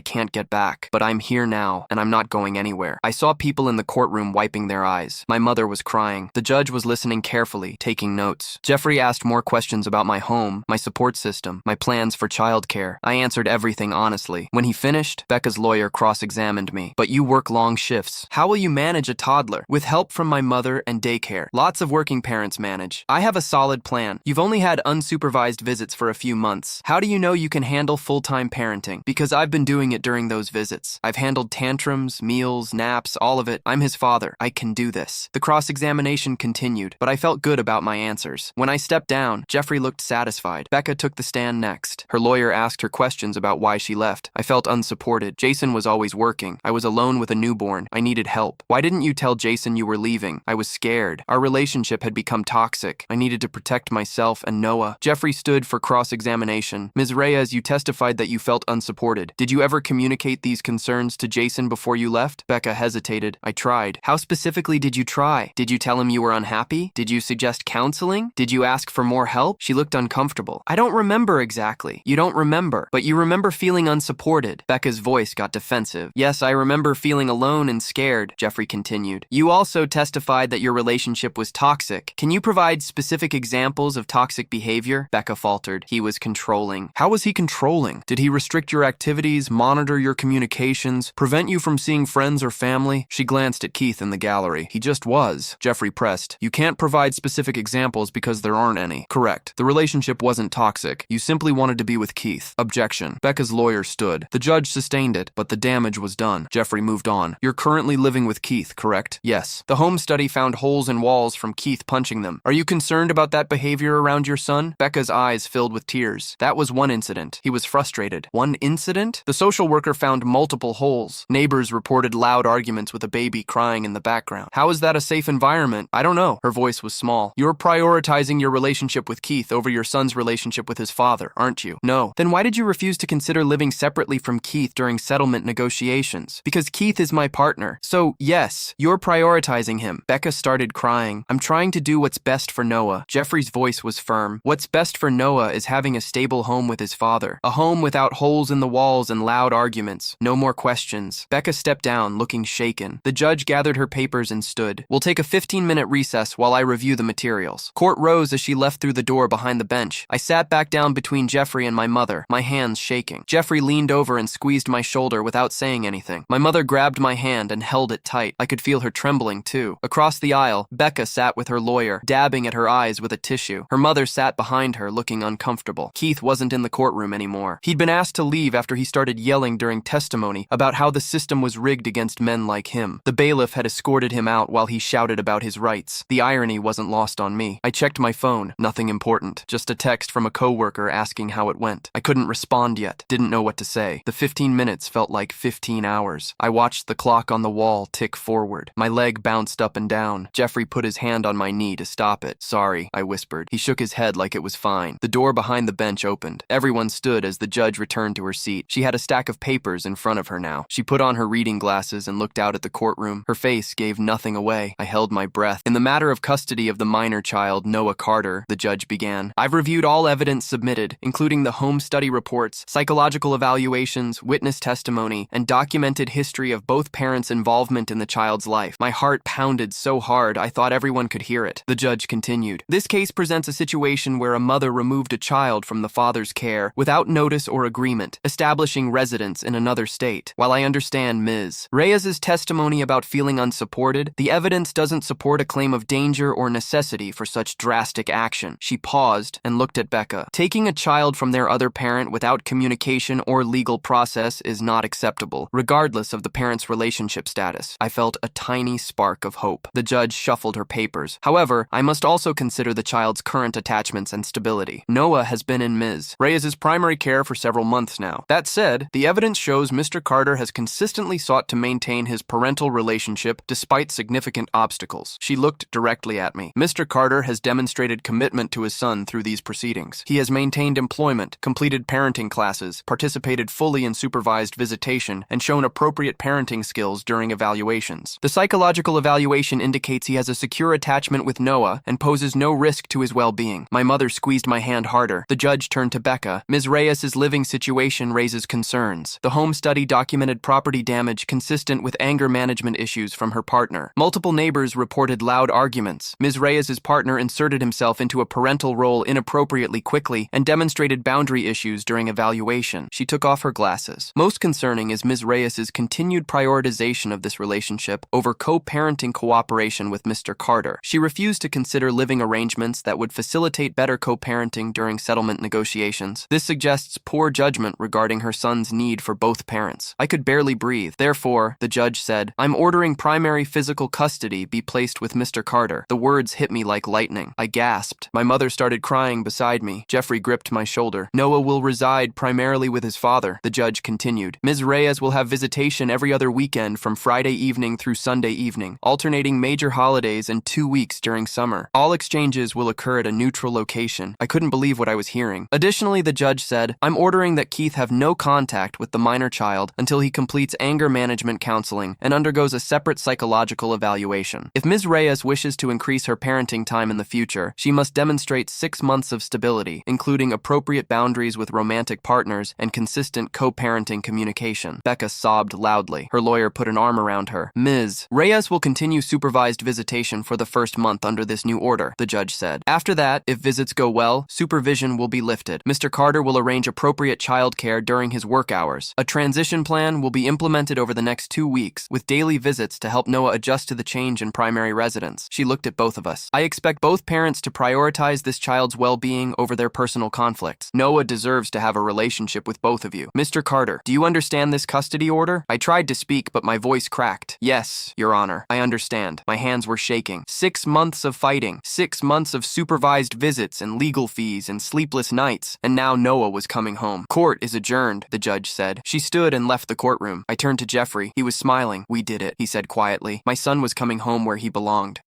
can't get back. But I'm here now, and I'm not going anywhere. I saw people in the courtroom wiping their eyes. My mother was crying. The judge was listening carefully, taking notes. Jeffrey asked more questions about my home, my support system, my plans for childcare. I answered everything honestly. When he finished, Becca's lawyer cross-examined me. But you work long shifts. How will you manage a toddler? With help from my mother and daycare. Lots of working parents manage. I have a solid plan. You've only had unsupervised visits for a few months. How do you know you can handle full-time parenting? Because I've been doing it during those visits. I've handled tantrums, meals, naps, all of it. I'm his father. I can do this. The cross-examination continued, but I felt good about my answers. When I stepped down, Jeffrey looked satisfied. Becca took the stand next. Her lawyer asked her questions about why she left. I felt unsupported. Jason was always working. I was alone with a newborn. I needed help. Why didn't you tell Jason you were leaving? I was scared. Our relationship had become toxic. I needed to protect myself and Noah. Jeffrey stood for cross-examination. Ms. Reyes, you testified that you felt unsupported. Did you ever communicate these concerns to Jason before you left? Becca hesitated. I tried. How specifically did you try? Did you tell him you were unhappy? Did you suggest counseling? Did you ask for more help? She looked uncomfortable. I don't remember exactly. You don't remember, but you remember feeling unsupported. Becca's voice got defensive. Yes, I remember feeling alone and scared, Jeffrey continued. You also testified that your relationship was toxic. Can you provide specific examples of toxic behavior? Becca faltered. He was controlling. How was he controlling? Did he restrict your activities, monitor your communications, prevent you from seeing friends or family? She glanced at Keith in the gallery. He just was. Jeffrey pressed. You can't provide specific examples because there aren't any. Correct. The relationship wasn't toxic. You simply wanted to be with Keith. Objection. Becca's lawyer stood. The judge sustained it, but the damage was done. Jeffrey moved on. You're currently living with Keith, correct? Yes. The home study found holes in walls from Keith punching them. Are you concerned about that behavior around your son? Becca's eyes filled with tears. That was one incident. He was frustrated. One incident? The social worker found multiple holes. Neighbors reported loud arguments with a baby crying in the background. How is that a safe environment? I don't know. Her voice was small. You're prioritizing your relationship with Keith over your son's relationship with his father, aren't you? No. Then why did you refuse to consider living separately from Keith during settlement negotiations? Because Keith is my partner. So, yes, you're prioritizing him. Becca started crying. I'm trying to do what's best for Noah. Jeffrey's voice was firm. What's best for Noah is having a stable home with his father. A home without holes in the walls and loud arguments. No more questions. Becca stepped down, looking shaken. The judge gathered her papers and stood. We'll take a 15-minute recess while I review the materials. Court rose as she left through the door behind the bench. I sat back down between Jeffrey and my mother, my hands shaking. Jeffrey leaned over and squeezed my shoulder without saying anything. My mother grabbed my hand and held it tight. I could feel her trembling too. Across the aisle, Becca sat with her lawyer, dabbing at her eyes with a tissue. Her mother sat behind her, looking uncomfortable. Keith wasn't in the courtroom anymore. He'd been asked to leave after he started yelling during testimony about how the system was rigged against men like him. The bailiff had escorted him out while he shouted about his rights. The irony wasn't lost on me. I checked my phone. Nothing important. Just a text from a coworker coworker asking how it went. I couldn't respond yet, didn't know what to say. The 15 minutes felt like 15 hours. I watched the clock on the wall tick forward. My leg bounced up and down. Jeffrey put his hand on my knee to stop it. Sorry, I whispered. He shook his head like it was fine. The door behind the bench opened. Everyone stood as the judge returned to her seat. She had a stack of papers in front of her now. She put on her reading glasses and looked out at the courtroom. Her face gave nothing away. I held my breath. In the matter of custody of the minor child, Noah Carter, the judge began. I've reviewed all evidence submitted, including the home study reports, psychological evaluations, witness testimony, and documented history of both parents' involvement in the child's life. My heart pounded so hard I thought everyone could hear it. The judge continued. This case presents a situation where a mother removed a child from the father's care without notice or agreement, establishing residence in another state. While I understand Ms. Reyes's testimony about feeling unsupported, the evidence doesn't support a claim of danger or necessity for such drastic action. She paused and looked at Becca. Taking a child from their other parent without communication or legal process is not acceptable, regardless of the parent's relationship status. I felt a tiny spark of hope. The judge shuffled her papers. However, I must also consider the child's current attachments and stability. Noah has been in Ms. Reyes's primary care for several months now. That said, the evidence shows Mr. Carter has consistently sought to maintain his parental relationship despite significant obstacles. She looked directly at me. Mr. Carter has demonstrated commitment to his son through these proceedings. He has maintained employment, completed parenting classes, participated fully in supervised visitation, and shown appropriate parenting skills during evaluations. The psychological evaluation indicates he has a secure attachment with Noah and poses no risk to his well-being. My mother squeezed my hand harder. The judge turned to Becca. Ms. Reyes's living situation raises concerns. The home study documented property damage consistent with anger management issues from her partner. Multiple neighbors reported loud arguments. Ms. Reyes's partner inserted himself into a parental role inappropriately quickly and demonstrated boundary issues during evaluation. She took off her glasses. Most concerning is Ms. Reyes's continued prioritization of this relationship over co-parenting cooperation with Mr. Carter. She refused to consider living arrangements that would facilitate better co-parenting during settlement negotiations. This suggests poor judgment regarding her son's need for both parents. I could barely breathe. Therefore, the judge said, I'm ordering primary physical custody be placed with Mr. Carter. The words hit me like lightning. I gasped. My mother started crying beside me. Jeffrey gripped my shoulder. Noah will reside primarily with his father, the judge continued. Ms. Reyes will have visitation every other weekend from Friday evening through Sunday evening, alternating major holidays and 2 weeks during summer. All exchanges will occur at a neutral location. I couldn't believe what I was hearing. Additionally, the judge said, I'm ordering that Keith have no contact with the minor child until he completes anger management counseling and undergoes a separate psychological evaluation. If Ms. Reyes wishes to increase her parenting time in the future, she must demonstrate 6 months of stability, including appropriate boundaries with romantic partners and consistent co-parenting communication. Becca sobbed loudly. Her lawyer put an arm around her. Ms. Reyes will continue supervised visitation for the first month under this new order, the judge said. After that, if visits go well, supervision will be lifted. Mr. Carter will arrange appropriate child care during his work hours. A transition plan will be implemented over the next 2 weeks, with daily visits to help Noah adjust to the change in primary residence. She looked at both of us. I expect both parents to prioritize this child's well-being over their personal conflicts. Noah deserves to have a relationship with both of you. Mr. Carter, do you understand this custody order? I tried to speak, but my voice cracked. Yes, Your Honor, I understand. My hands were shaking. 6 months of fighting, 6 months of supervised visits and legal fees and sleepless nights, and now Noah was coming home. Court is adjourned, the judge said. She stood and left the courtroom. I turned to Jeffrey. He was smiling. We did it, he said quietly. My son was coming home where he belonged.